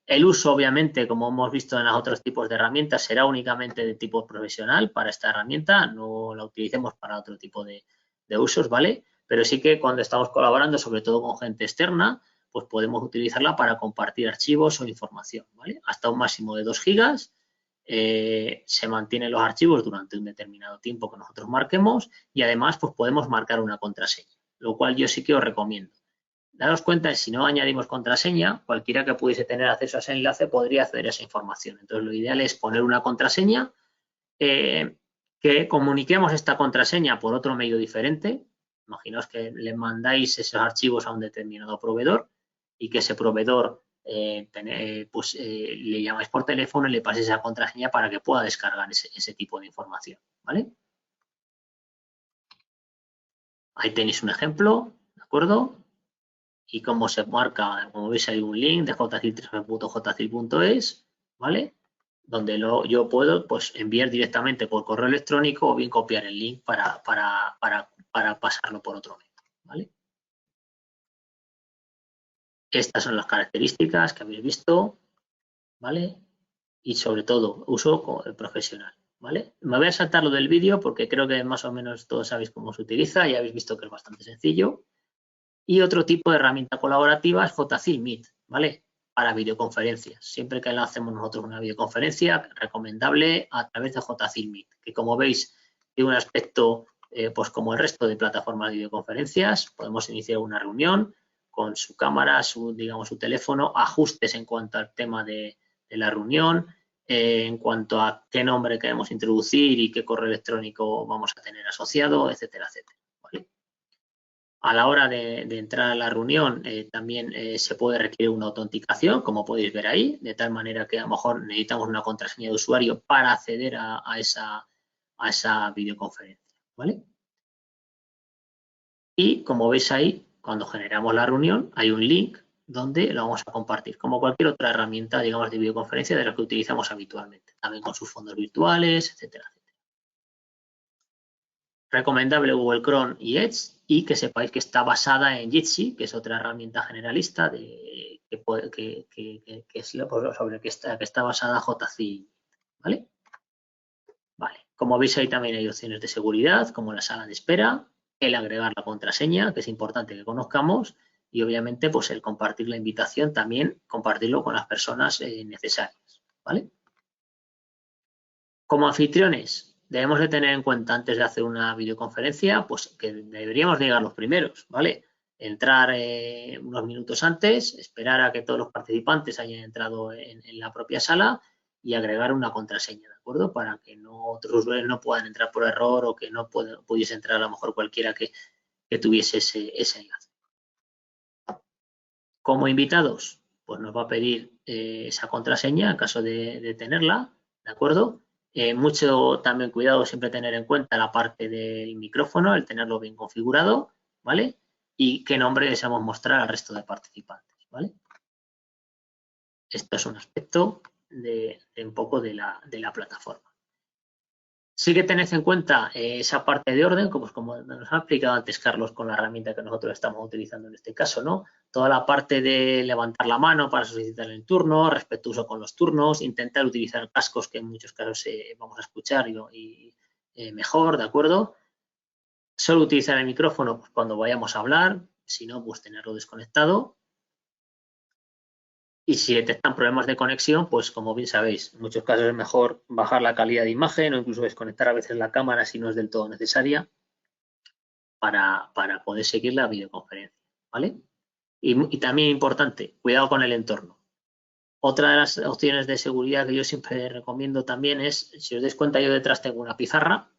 Speaker 1: el uso, obviamente, como hemos visto en los otros tipos de herramientas, será únicamente de tipo profesional para esta herramienta, no la utilicemos para otro tipo de usos, ¿vale? Pero sí que cuando estamos colaborando, sobre todo con gente externa, pues podemos utilizarla para compartir archivos o información, ¿vale? Hasta un máximo de 2 gigas. Se mantienen los archivos durante un determinado tiempo que nosotros marquemos y además pues podemos marcar una contraseña, lo cual yo sí que os recomiendo. Daros cuenta de si no añadimos contraseña, cualquiera que pudiese tener acceso a ese enlace podría acceder a esa información. Entonces, lo ideal es poner una contraseña, que comuniquemos esta contraseña por otro medio diferente. Imaginaos que le mandáis esos archivos a un determinado proveedor y que ese proveedor le llamáis por teléfono y le paséis esa contraseña para que pueda descargar ese tipo de información, ¿vale? Ahí tenéis un ejemplo, ¿de acuerdo? Y cómo se marca, como veis hay un link de jcil3.jcil.es, ¿vale? Donde yo puedo pues enviar directamente por correo electrónico o bien copiar el link para pasarlo por otro medio, ¿vale? Estas son las características que habéis visto, ¿vale? Y sobre todo, uso profesional, ¿vale? Me voy a saltar lo del vídeo porque creo que más o menos todos sabéis cómo se utiliza y habéis visto que es bastante sencillo. Y otro tipo de herramienta colaborativa es JCIL Meet, ¿vale? Para videoconferencias. Siempre que hacemos nosotros una videoconferencia, recomendable a través de JCIL Meet, que como veis tiene un aspecto pues como el resto de plataformas de videoconferencias. Podemos iniciar una reunión con su cámara, su teléfono, ajustes en cuanto al tema de la reunión, en cuanto a qué nombre queremos introducir y qué correo electrónico vamos a tener asociado, etcétera, etcétera, ¿vale? A la hora de entrar a la reunión también se puede requerir una autenticación, como podéis ver ahí, de tal manera que a lo mejor necesitamos una contraseña de usuario para acceder a esa videoconferencia, ¿vale? Y como veis ahí, cuando generamos la reunión, hay un link donde lo vamos a compartir, como cualquier otra herramienta, digamos, de videoconferencia de la que utilizamos habitualmente, también con sus fondos virtuales, etcétera, etcétera. Recomendable Google Chrome y Edge, y que sepáis que está basada en Jitsi, que es otra herramienta generalista que es sobre que está basada JCIL, ¿vale? Vale. Como veis ahí también hay opciones de seguridad, como la sala de espera, el agregar la contraseña, que es importante que conozcamos, y obviamente pues el compartir la invitación, también compartirlo con las personas necesarias, ¿vale? Como anfitriones, debemos de tener en cuenta antes de hacer una videoconferencia, pues que deberíamos llegar los primeros, ¿vale? Entrar unos minutos antes, esperar a que todos los participantes hayan entrado en la propia sala y agregar una contraseña, ¿de acuerdo? Para que otros usuarios no puedan entrar por error o que no pudiese entrar a lo mejor cualquiera que tuviese ese enlace. Como invitados, pues nos va a pedir esa contraseña en caso de tenerla, ¿de acuerdo? Mucho también cuidado siempre tener en cuenta la parte del micrófono, el tenerlo bien configurado, ¿vale? Y qué nombre deseamos mostrar al resto de participantes, ¿vale? Esto es un aspecto de un poco de la plataforma. Sí que tened en cuenta esa parte de orden, como nos ha explicado antes Carlos con la herramienta que nosotros estamos utilizando en este caso, ¿no? Toda la parte de levantar la mano para solicitar el turno, respetuoso con los turnos, intentar utilizar cascos que en muchos casos vamos a escuchar y mejor, ¿de acuerdo? Solo utilizar el micrófono pues, cuando vayamos a hablar, si no, pues tenerlo desconectado. Y si detectan problemas de conexión, pues como bien sabéis, en muchos casos es mejor bajar la calidad de imagen o incluso desconectar a veces la cámara si no es del todo necesaria para poder seguir la videoconferencia, ¿vale? Y también importante, cuidado con el entorno. Otra de las opciones de seguridad que yo siempre recomiendo también es, si os dais cuenta, yo detrás tengo una pizarra.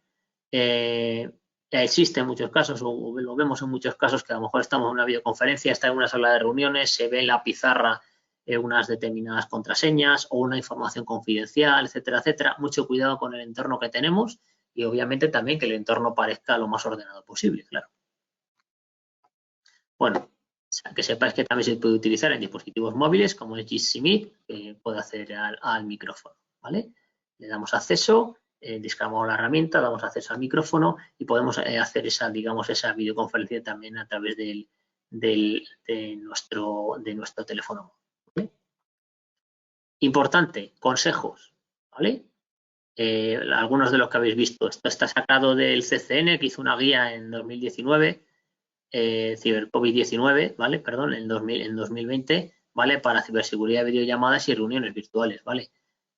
Speaker 1: Existe en muchos casos, o lo vemos en muchos casos, que a lo mejor estamos en una videoconferencia, está en una sala de reuniones, se ve en la pizarra unas determinadas contraseñas o una información confidencial, etcétera, etcétera. Mucho cuidado con el entorno que tenemos y obviamente también que el entorno parezca lo más ordenado posible, claro. Bueno, que sepáis que también se puede utilizar en dispositivos móviles como es G Suite Meet, que puede hacer al micrófono, ¿vale? Le damos acceso, descargamos la herramienta, damos acceso al micrófono y podemos hacer esa videoconferencia también a través de nuestro teléfono. ¿Vale? Importante, consejos, ¿vale? Algunos de los que habéis visto. Esto está sacado del CCN, que hizo una guía en 2019, CiberCovid-19, ¿vale? Perdón, en 2020, ¿vale? Para ciberseguridad de videollamadas y reuniones virtuales, ¿vale?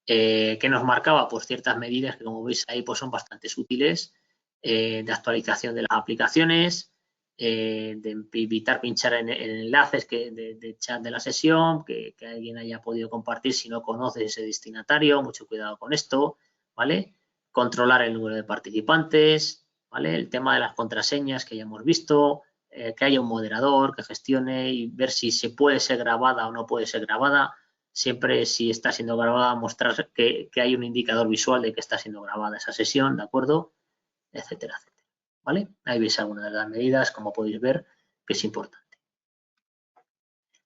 Speaker 1: Que nos marcaba pues ciertas medidas que como veis ahí pues son bastante útiles de actualización de las aplicaciones, de evitar pinchar en enlaces de chat de la sesión, que alguien haya podido compartir si no conoce ese destinatario, mucho cuidado con esto, ¿vale? Controlar el número de participantes, ¿vale? El tema de las contraseñas que ya hemos visto, que haya un moderador que gestione y ver si se puede ser grabada o no puede ser grabada. Siempre si está siendo grabada, mostrar que hay un indicador visual de que está siendo grabada esa sesión, ¿de acuerdo? Etcétera, etcétera. ¿Vale? Ahí veis algunas de las medidas, como podéis ver, que es importante.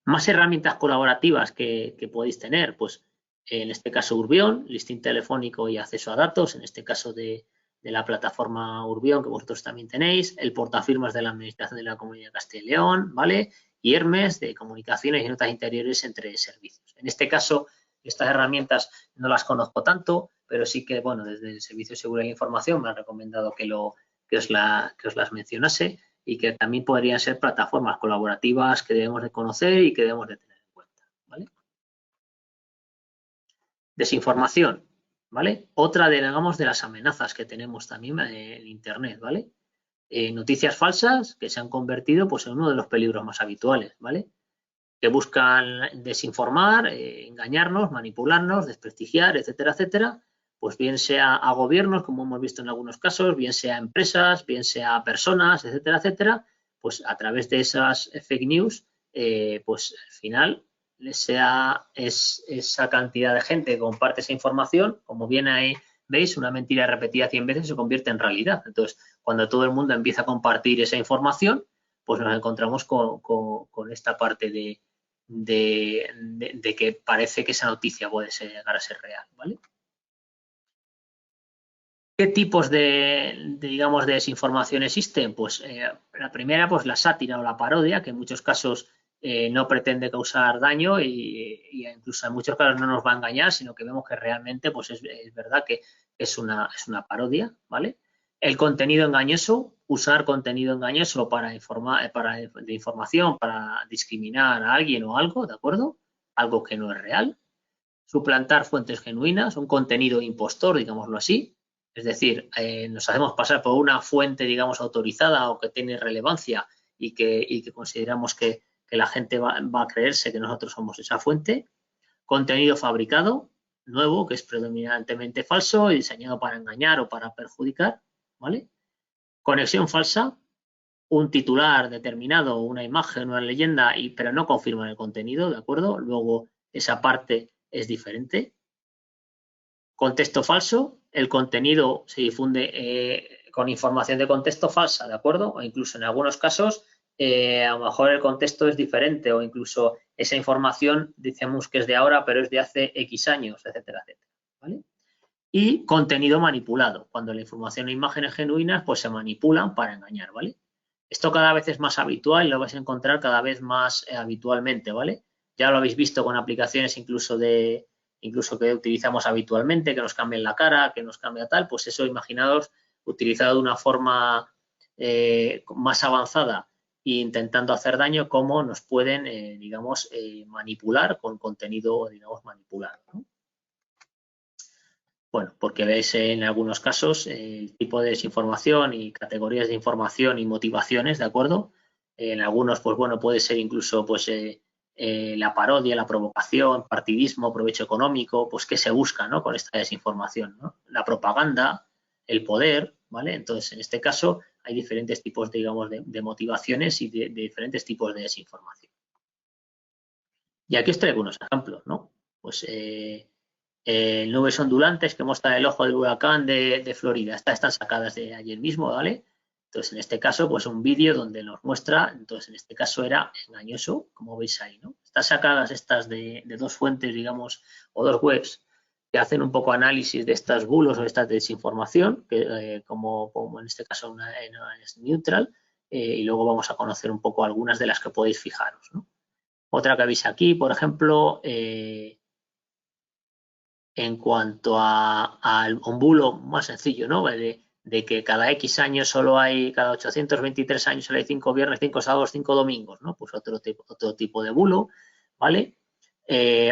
Speaker 1: Más herramientas colaborativas que podéis tener, pues en este caso Urbión, listín telefónico y acceso a datos, en este caso de la plataforma Urbión que vosotros también tenéis, el portafirmas de la Administración de la Comunidad de Castilla y León, ¿vale? Y Hermes de comunicaciones y notas interiores entre servicios. En este caso, estas herramientas no las conozco tanto, pero sí que, bueno, desde el Servicio de Seguridad e Información me han recomendado que os las mencionase y que también podrían ser plataformas colaborativas que debemos de conocer y que debemos de tener en cuenta, ¿vale? Desinformación, ¿vale? Otra de las amenazas que tenemos también en Internet, ¿vale? Noticias falsas que se han convertido pues, en uno de los peligros más habituales, ¿vale? Que buscan desinformar, engañarnos, manipularnos, desprestigiar, etcétera, etcétera, pues bien sea a gobiernos, como hemos visto en algunos casos, bien sea a empresas, bien sea a personas, etcétera, etcétera, pues a través de esas fake news, pues al final esa cantidad de gente que comparte esa información, como bien ahí veis, una mentira repetida 100 veces se convierte en realidad. Entonces, cuando todo el mundo empieza a compartir esa información, pues nos encontramos con esta parte de que parece que esa noticia puede llegar a ser real, ¿vale? ¿Qué tipos digamos, de desinformación existen? Pues la primera, pues la sátira o la parodia, que en muchos casos no pretende causar daño y incluso en muchos casos no nos va a engañar, sino que vemos que realmente pues es verdad que es una parodia, ¿vale? El contenido engañoso, usar contenido engañoso para informar, de información, para discriminar a alguien o algo, ¿de acuerdo? Algo que no es real. Suplantar fuentes genuinas, un contenido impostor, digámoslo así. Es decir, nos hacemos pasar por una fuente, digamos, autorizada o que tiene relevancia y que consideramos que la gente va a creerse que nosotros somos esa fuente. Contenido fabricado, nuevo, que es predominantemente falso y diseñado para engañar o para perjudicar, ¿vale? Conexión falsa, un titular determinado, una imagen, una leyenda, pero no confirman el contenido, ¿de acuerdo? Luego esa parte es diferente. Contexto falso, el contenido se difunde con información de contexto falsa, ¿de acuerdo? O incluso en algunos casos a lo mejor el contexto es diferente o incluso esa información decimos que es de ahora pero es de hace X años, etcétera, etcétera, ¿vale? Y contenido manipulado, cuando la información e imágenes genuinas pues se manipulan para engañar, ¿vale? Esto cada vez es más habitual y lo vais a encontrar cada vez más habitualmente, ¿vale? Ya lo habéis visto con aplicaciones incluso que utilizamos habitualmente, que nos cambian la cara, que nos cambia tal, pues eso, imaginaos, utilizado de una forma más avanzada e intentando hacer daño, cómo nos pueden, digamos, manipular con contenido, digamos, manipulado, ¿no? Bueno, porque veis en algunos casos el tipo de desinformación y categorías de información y motivaciones, ¿de acuerdo? En algunos, pues bueno, puede ser incluso pues la parodia, la provocación, partidismo, provecho económico, pues qué se busca, ¿no? Con esta desinformación, ¿no? La propaganda, el poder, ¿vale? Entonces, en este caso hay diferentes tipos, digamos, de motivaciones y de diferentes tipos de desinformación. Y aquí os traigo unos ejemplos, ¿no? Pues nubes ondulantes que muestran el ojo del huracán de Florida. Estas están sacadas de ayer mismo, ¿vale? Entonces, en este caso, pues un vídeo donde nos muestra, entonces en este caso era engañoso, como veis ahí, ¿no? Están sacadas estas de dos fuentes, digamos, o dos webs que hacen un poco análisis de estas bulos o de esta desinformación, que como en este caso una es neutral, y luego vamos a conocer un poco algunas de las que podéis fijaros, ¿no? Otra que veis aquí, por ejemplo, en cuanto a un bulo más sencillo, ¿no? De que cada X años solo hay, cada 823 años solo hay 5 viernes, 5 sábados, 5 domingos, ¿no? Pues otro tipo de bulo, ¿vale?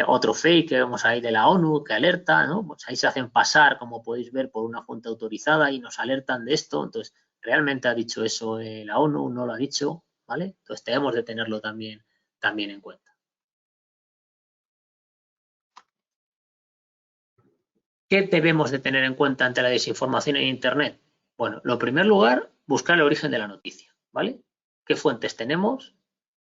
Speaker 1: Otro fake que vemos ahí de la ONU que alerta, ¿no? Pues ahí se hacen pasar, como podéis ver, por una fuente autorizada y nos alertan de esto. Entonces, ¿realmente ha dicho eso la ONU? ¿No lo ha dicho? ¿Vale? Entonces, debemos de tenerlo también en cuenta. ¿Qué debemos de tener en cuenta ante la desinformación en Internet? Bueno, en primer lugar, buscar el origen de la noticia, ¿vale? ¿Qué fuentes tenemos?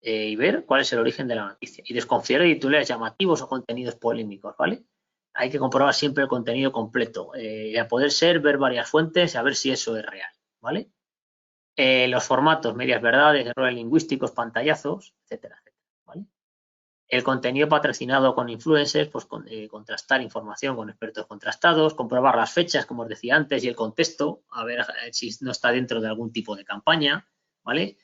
Speaker 1: Y ver cuál es el origen de la noticia. Y desconfiar de titulares llamativos o contenidos polémicos, ¿vale? Hay que comprobar siempre el contenido completo. Y a poder ser, ver varias fuentes y a ver si eso es real, ¿vale? Los formatos, medias verdades, errores lingüísticos, pantallazos, etcétera, etcétera, ¿vale? El contenido patrocinado con influencers, pues contrastar información con expertos contrastados, comprobar las fechas, como os decía antes, y el contexto, a ver si no está dentro de algún tipo de campaña, ¿vale?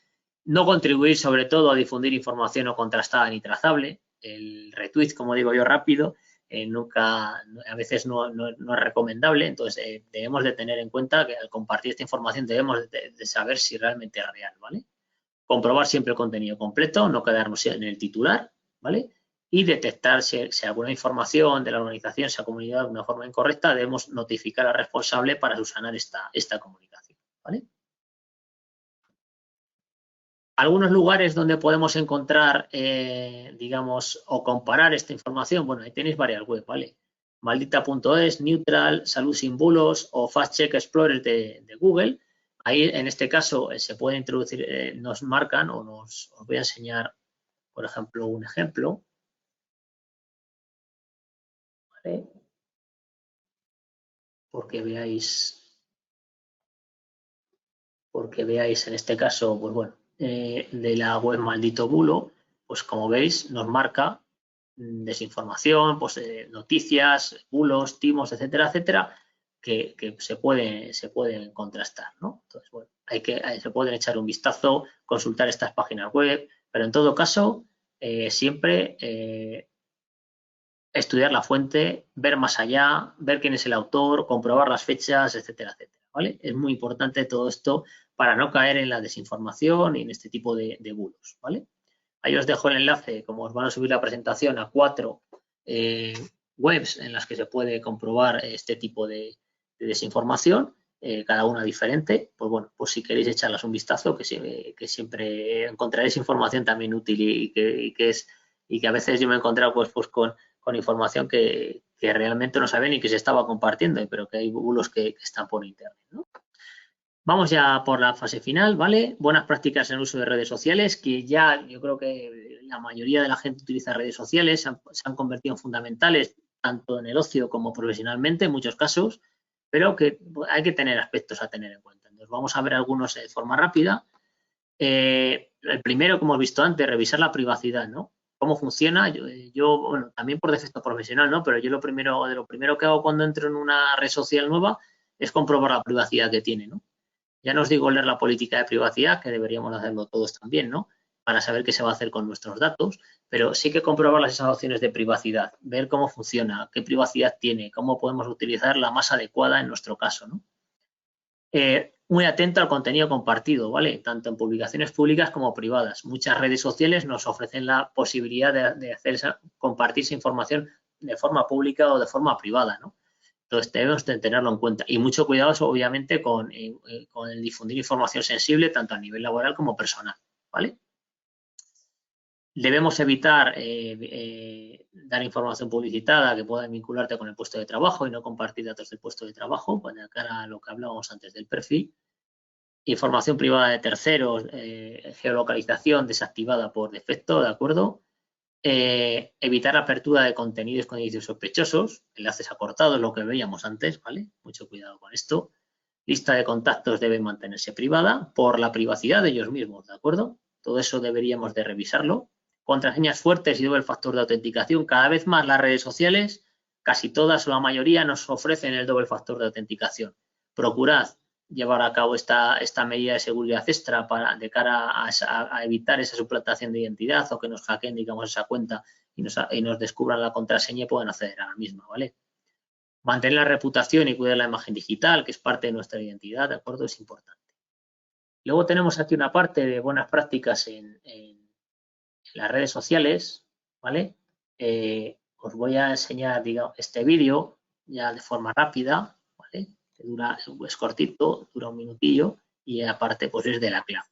Speaker 1: No contribuir sobre todo a difundir información no contrastada ni trazable. El retweet, como digo yo rápido, a veces no es recomendable, entonces debemos de tener en cuenta que al compartir esta información debemos de saber si realmente es real, ¿vale? Comprobar siempre el contenido completo, no quedarnos en el titular, ¿vale? Y detectar si alguna información de la organización se ha comunicado de una forma incorrecta, debemos notificar al responsable para subsanar esta comunicación, ¿vale? Algunos lugares donde podemos encontrar, digamos, o comparar esta información, bueno, ahí tenéis varias webs, ¿vale? Maldita.es, Neutral, Salud sin bulos o Fact Check Explorer de Google. Ahí, en este caso, se puede introducir, nos marcan o os voy a enseñar, por ejemplo, un ejemplo, ¿vale? Porque veáis en este caso, pues bueno, de la web Maldito Bulo, pues como veis, nos marca desinformación, pues noticias, bulos, timos, etcétera, etcétera, que se pueden contrastar, ¿no? Entonces, bueno, se pueden echar un vistazo, consultar estas páginas web, pero en todo caso, siempre estudiar la fuente, ver más allá, ver quién es el autor, comprobar las fechas, etcétera, etcétera, ¿vale? Es muy importante todo esto para no caer en la desinformación y en este tipo de bulos, ¿vale? Ahí os dejo el enlace, como os van a subir la presentación, a 4 webs en las que se puede comprobar este tipo de desinformación, cada una diferente. Pues bueno, pues si queréis echarlas un vistazo, que siempre encontraréis información también útil y que a veces yo me he encontrado pues con información que realmente no sabía ni que se estaba compartiendo, pero que hay bulos que están por internet, ¿no? Vamos ya por la fase final, ¿vale? Buenas prácticas en el uso de redes sociales, que ya yo creo que la mayoría de la gente utiliza redes sociales, se han convertido en fundamentales tanto en el ocio como profesionalmente en muchos casos, pero que hay que tener aspectos a tener en cuenta. Entonces vamos a ver algunos de forma rápida. El primero, como hemos visto antes, revisar la privacidad, ¿no? ¿Cómo funciona? Yo bueno, también por defecto profesional, ¿no? Pero yo lo primero que hago cuando entro en una red social nueva es comprobar la privacidad que tiene, ¿no? Ya no os digo leer la política de privacidad, que deberíamos hacerlo todos también, ¿no? Para saber qué se va a hacer con nuestros datos, pero sí que comprobar las opciones de privacidad, ver cómo funciona, qué privacidad tiene, cómo podemos utilizar la más adecuada en nuestro caso, ¿no? Muy atento al contenido compartido, ¿vale? Tanto en publicaciones públicas como privadas. Muchas redes sociales nos ofrecen la posibilidad de compartir esa información de forma pública o de forma privada, ¿no? Entonces debemos de tenerlo en cuenta. Y mucho cuidado, obviamente, con el difundir información sensible, tanto a nivel laboral como personal, ¿vale? Debemos evitar dar información publicitada que pueda vincularte con el puesto de trabajo y no compartir datos del puesto de trabajo, pues de cara a lo que hablábamos antes del perfil. Información privada de terceros, geolocalización desactivada por defecto, ¿de acuerdo? Evitar la apertura de contenidos con indicios sospechosos, enlaces acortados, lo que veíamos antes, ¿vale? Mucho cuidado con esto. Lista de contactos debe mantenerse privada por la privacidad de ellos mismos, ¿de acuerdo? Todo eso deberíamos de revisarlo. Contraseñas fuertes y doble factor de autenticación. Cada vez más las redes sociales, casi todas o la mayoría, nos ofrecen el doble factor de autenticación. Procurad llevar a cabo esta medida de seguridad extra de cara a evitar esa suplantación de identidad o que nos hackeen, digamos, esa cuenta y nos descubran la contraseña y puedan acceder a la misma, ¿vale? Mantener la reputación y cuidar la imagen digital, que es parte de nuestra identidad, ¿de acuerdo? Es importante. Luego tenemos aquí una parte de buenas prácticas en las redes sociales, ¿vale? Os voy a enseñar, digamos, este vídeo ya de forma rápida, ¿vale? Que es cortito, dura un minutillo y aparte pues es de la clave.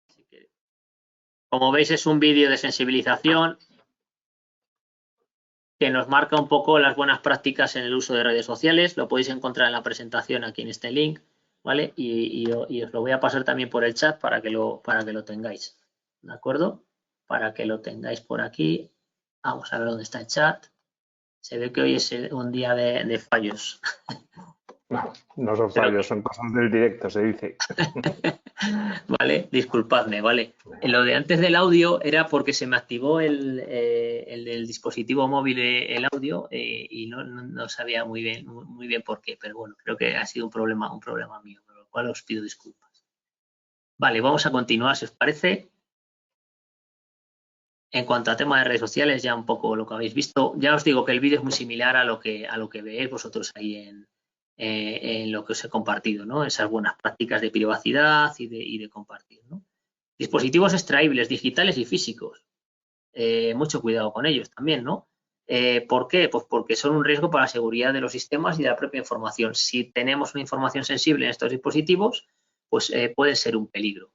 Speaker 1: Así que, como veis, es un vídeo de sensibilización que nos marca un poco las buenas prácticas en el uso de redes sociales. Lo podéis encontrar en la presentación aquí en este link, ¿vale? Y os lo voy a pasar también por el chat para que lo tengáis, ¿de acuerdo? Para que lo tengáis por aquí. Vamos a ver dónde está el chat. Se ve que hoy es un día de fallos.
Speaker 2: No son fallos, son cosas del directo, se dice.
Speaker 1: Vale, disculpadme, vale. Lo de antes del audio era porque se me activó el del dispositivo móvil el audio y no sabía muy bien por qué, pero bueno, creo que ha sido un problema mío, por lo cual os pido disculpas. Vale, vamos a continuar, si os parece. En cuanto a tema de redes sociales, ya un poco lo que habéis visto. Ya os digo que el vídeo es muy similar a lo que veis vosotros ahí en lo que os he compartido, ¿no? Esas buenas prácticas de privacidad y de compartir, ¿no? Dispositivos extraíbles, digitales y físicos. Mucho cuidado con ellos también, ¿no? ¿Por qué? Pues porque son un riesgo para la seguridad de los sistemas y de la propia información. Si tenemos una información sensible en estos dispositivos, pues pueden ser un peligro.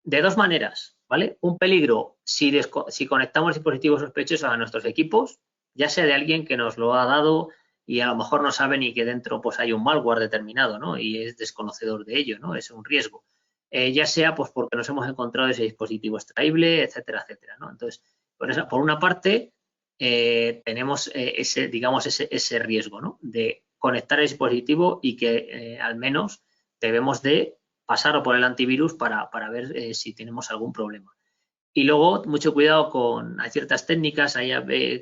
Speaker 1: De dos maneras, ¿vale? Un peligro si conectamos dispositivos sospechosos a nuestros equipos, ya sea de alguien que nos lo ha dado y a lo mejor no sabe ni que dentro pues hay un malware determinado, ¿no? Y es desconocedor de ello, ¿no? Es un riesgo. Ya sea pues porque nos hemos encontrado ese dispositivo extraíble, etcétera, etcétera, ¿no? Entonces, por una parte, tenemos ese riesgo, ¿no? De conectar el dispositivo y que al menos debemos de pasarlo por el antivirus para ver si tenemos algún problema. Y luego, mucho cuidado con, hay ciertas técnicas, ahí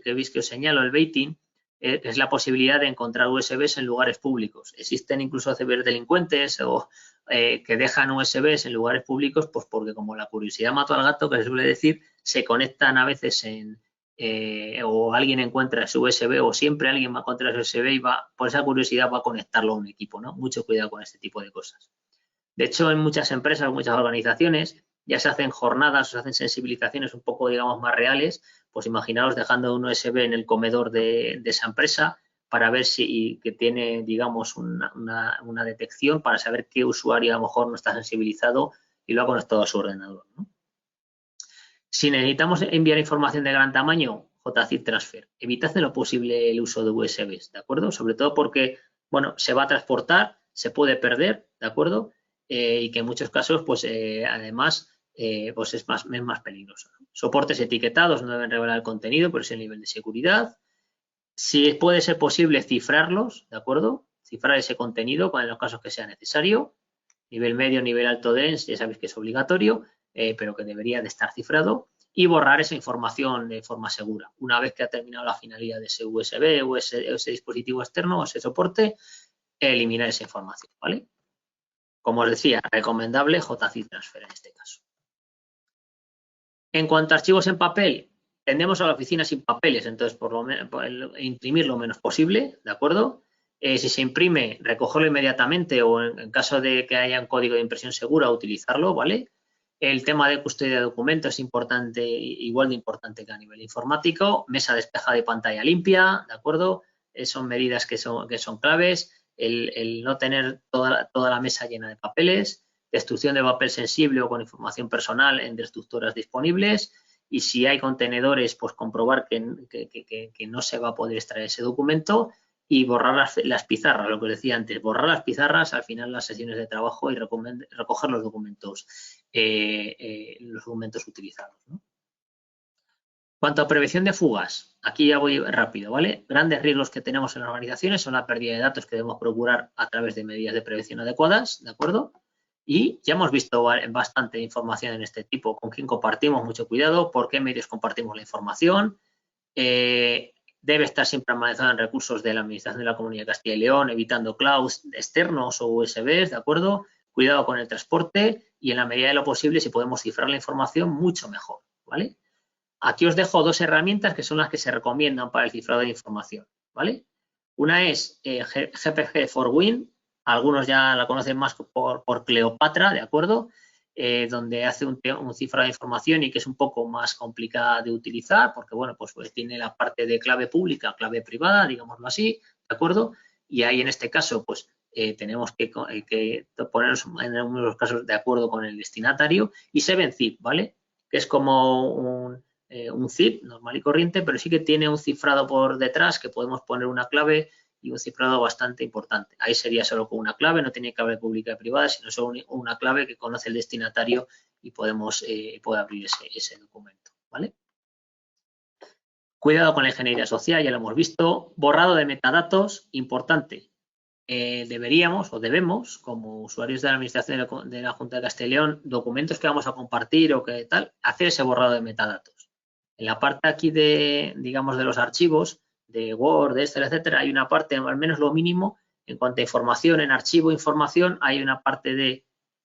Speaker 1: que veis que os señalo, el baiting, que es la posibilidad de encontrar USBs en lugares públicos. Existen incluso ciberdelincuentes o que dejan USBs en lugares públicos, pues porque como la curiosidad mató al gato, que se suele decir, se conectan a veces o alguien encuentra ese USB o siempre alguien va a encontrar ese USB y va, por esa curiosidad va a conectarlo a un equipo, ¿no? Mucho cuidado con este tipo de cosas. De hecho, en muchas empresas, muchas organizaciones, ya se hacen jornadas o se hacen sensibilizaciones un poco, digamos, más reales. Pues imaginaos dejando un USB en el comedor de esa empresa para ver si que tiene, digamos, una detección para saber qué usuario a lo mejor no está sensibilizado y lo ha conectado a su ordenador, ¿no? Si necesitamos enviar información de gran tamaño, JZIP Transfer. Evitad en lo posible el uso de USBs, ¿de acuerdo? Sobre todo porque, bueno, se va a transportar, se puede perder, ¿de acuerdo? Y que en muchos casos, pues, además, pues es más peligroso, ¿no? Soportes etiquetados no deben revelar el contenido, pero es el nivel de seguridad. Si puede ser posible cifrarlos, ¿de acuerdo? Cifrar ese contenido en los casos que sea necesario. Nivel medio, nivel alto dense, ya sabéis que es obligatorio, pero que debería de estar cifrado. Y borrar esa información de forma segura. Una vez que ha terminado la finalidad de ese USB o ese dispositivo externo o ese soporte, eliminar esa información, ¿vale? Como os decía, recomendable JZIP Transfer en este caso. En cuanto a archivos en papel, tendemos a la oficina sin papeles, entonces por lo menos imprimir lo menos posible, ¿de acuerdo? Si se imprime, recogerlo inmediatamente o en caso de que haya un código de impresión segura, utilizarlo, ¿vale? El tema de custodia de documentos es importante, igual de importante que a nivel informático. Mesa despejada y pantalla limpia, ¿de acuerdo? Son medidas que son claves. El no tener toda la mesa llena de papeles. Destrucción de papel sensible o con información personal en destructoras disponibles. Y si hay contenedores, pues comprobar que no se va a poder extraer ese documento. Y borrar las pizarras, lo que os decía antes, borrar las pizarras al final las sesiones de trabajo y recoger los documentos utilizados, ¿no? Cuanto a prevención de fugas, aquí ya voy rápido, ¿vale? Grandes riesgos que tenemos en las organizaciones son la pérdida de datos que debemos procurar a través de medidas de prevención adecuadas, ¿de acuerdo? Y ya hemos visto bastante información en este tipo, con quién compartimos, mucho cuidado, por qué medios compartimos la información, debe estar siempre almacenado en recursos de la Administración de la Comunidad de Castilla y León, evitando clouds externos o USBs, ¿de acuerdo? Cuidado con el transporte y en la medida de lo posible, si podemos cifrar la información, mucho mejor, ¿vale? Aquí os dejo dos herramientas que son las que se recomiendan para el cifrado de información, ¿vale? Una es GPG for Win, algunos ya la conocen más por Cleopatra, ¿de acuerdo? Donde hace un cifrado de información y que es un poco más complicada de utilizar porque, bueno, pues tiene la parte de clave pública, clave privada, digámoslo así, ¿de acuerdo? Y ahí en este caso, pues tenemos que ponernos en algunos casos de acuerdo con el destinatario y 7zip, ¿vale? Que es como un zip normal y corriente, pero sí que tiene un cifrado por detrás que podemos poner una clave y un cifrado bastante importante. Ahí sería solo con una clave, no tiene clave pública y privada, sino solo una clave que conoce el destinatario y puede abrir ese documento, ¿vale? Cuidado con la ingeniería social, ya lo hemos visto. Borrado de metadatos, importante. Deberíamos o debemos, como usuarios de la Administración de la Junta de Castilla y León, documentos que vamos a compartir o que tal, hacer ese borrado de metadatos. En la parte aquí de, digamos, de los archivos, de Word, de Excel, etcétera, hay una parte, al menos lo mínimo, en cuanto a información, en archivo, información, hay una parte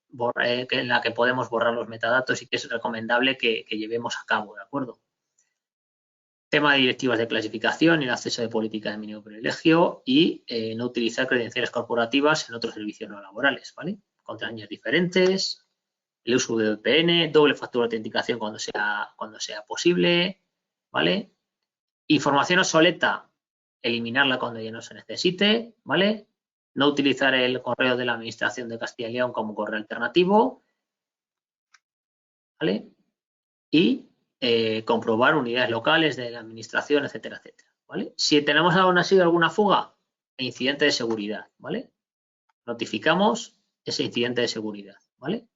Speaker 1: en la que podemos borrar los metadatos y que es recomendable que llevemos a cabo, ¿de acuerdo? Tema de directivas de clasificación y el acceso de política de mínimo privilegio y no utilizar credenciales corporativas en otros servicios no laborales, ¿vale? Contraseñas diferentes, el uso de VPN, doble factor de autenticación cuando sea posible, ¿vale? Información obsoleta, eliminarla cuando ya no se necesite, ¿vale? No utilizar el correo de la Administración de Castilla y León como correo alternativo, ¿vale? Y comprobar unidades locales de la administración, etcétera, etcétera, ¿vale? Si tenemos aún así alguna fuga, incidente de seguridad, ¿vale? Notificamos ese incidente de seguridad, ¿vale?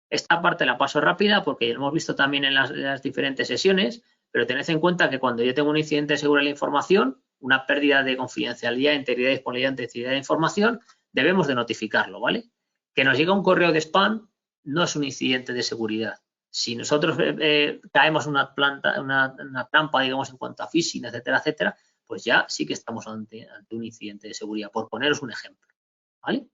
Speaker 1: Esta parte la paso rápida porque hemos visto también en las diferentes sesiones, pero tened en cuenta que cuando yo tengo un incidente de seguridad de la información, una pérdida de confidencialidad, integridad, disponibilidad, autenticidad de información, debemos de notificarlo, ¿vale? Que nos llegue un correo de spam no es un incidente de seguridad. Si nosotros caemos en una trampa, digamos, en cuanto a phishing, etcétera, etcétera, pues ya sí que estamos ante un incidente de seguridad, por poneros un ejemplo, ¿vale?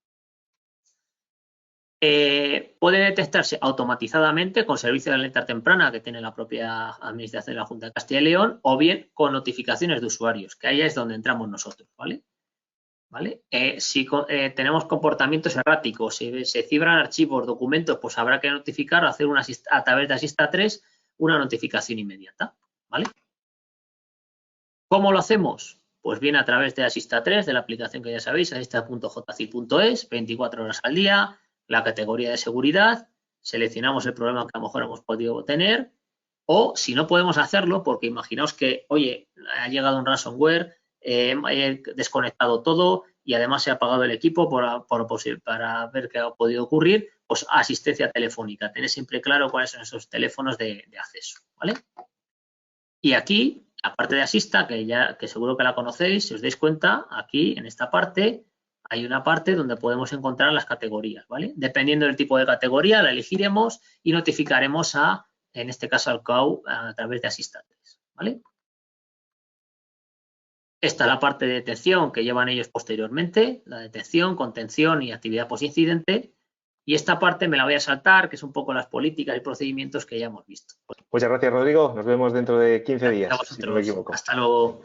Speaker 1: Puede detectarse automatizadamente con servicio de alerta temprana que tiene la propia Administración de la Junta de Castilla y León, o bien con notificaciones de usuarios, que ahí es donde entramos nosotros, ¿vale? Si tenemos comportamientos erráticos, si se cifran archivos, documentos, pues habrá que notificar o hacer a través de Asista 3 una notificación inmediata, ¿vale? ¿Cómo lo hacemos? Pues bien a través de Asista 3, de la aplicación que ya sabéis, asista.jci.es, 24 horas al día, la categoría de seguridad, seleccionamos el problema que a lo mejor hemos podido tener, o si no podemos hacerlo, porque imaginaos que, oye, ha llegado un ransomware, he desconectado todo y además se ha apagado el equipo para ver qué ha podido ocurrir, pues asistencia telefónica. Tened siempre claro cuáles son esos teléfonos de acceso, ¿vale? Y aquí, la parte de Asista, que seguro que la conocéis, si os dais cuenta, aquí en esta parte hay una parte donde podemos encontrar las categorías, ¿vale? Dependiendo del tipo de categoría, la elegiremos y notificaremos en este caso al CAU a través de Asista 3, ¿vale? Esta es la parte de detección que llevan ellos posteriormente, la detección, contención y actividad post-incidente. Y esta parte me la voy a saltar, que es un poco las políticas y procedimientos que ya hemos visto.
Speaker 2: Muchas gracias, Rodrigo. Nos vemos dentro de 15 días,
Speaker 1: a vosotros.
Speaker 2: si no me equivoco.
Speaker 1: Hasta luego.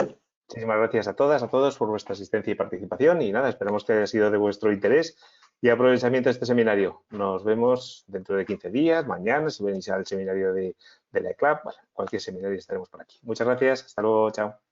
Speaker 2: Muchísimas gracias a todas, a todos por vuestra asistencia y participación. Y nada, esperamos que haya sido de vuestro interés y aprovechamiento de este seminario. Nos vemos dentro de 15 días, mañana, si venís al seminario de la ECLAP, cualquier seminario estaremos por aquí. Muchas gracias. Hasta luego. Chao.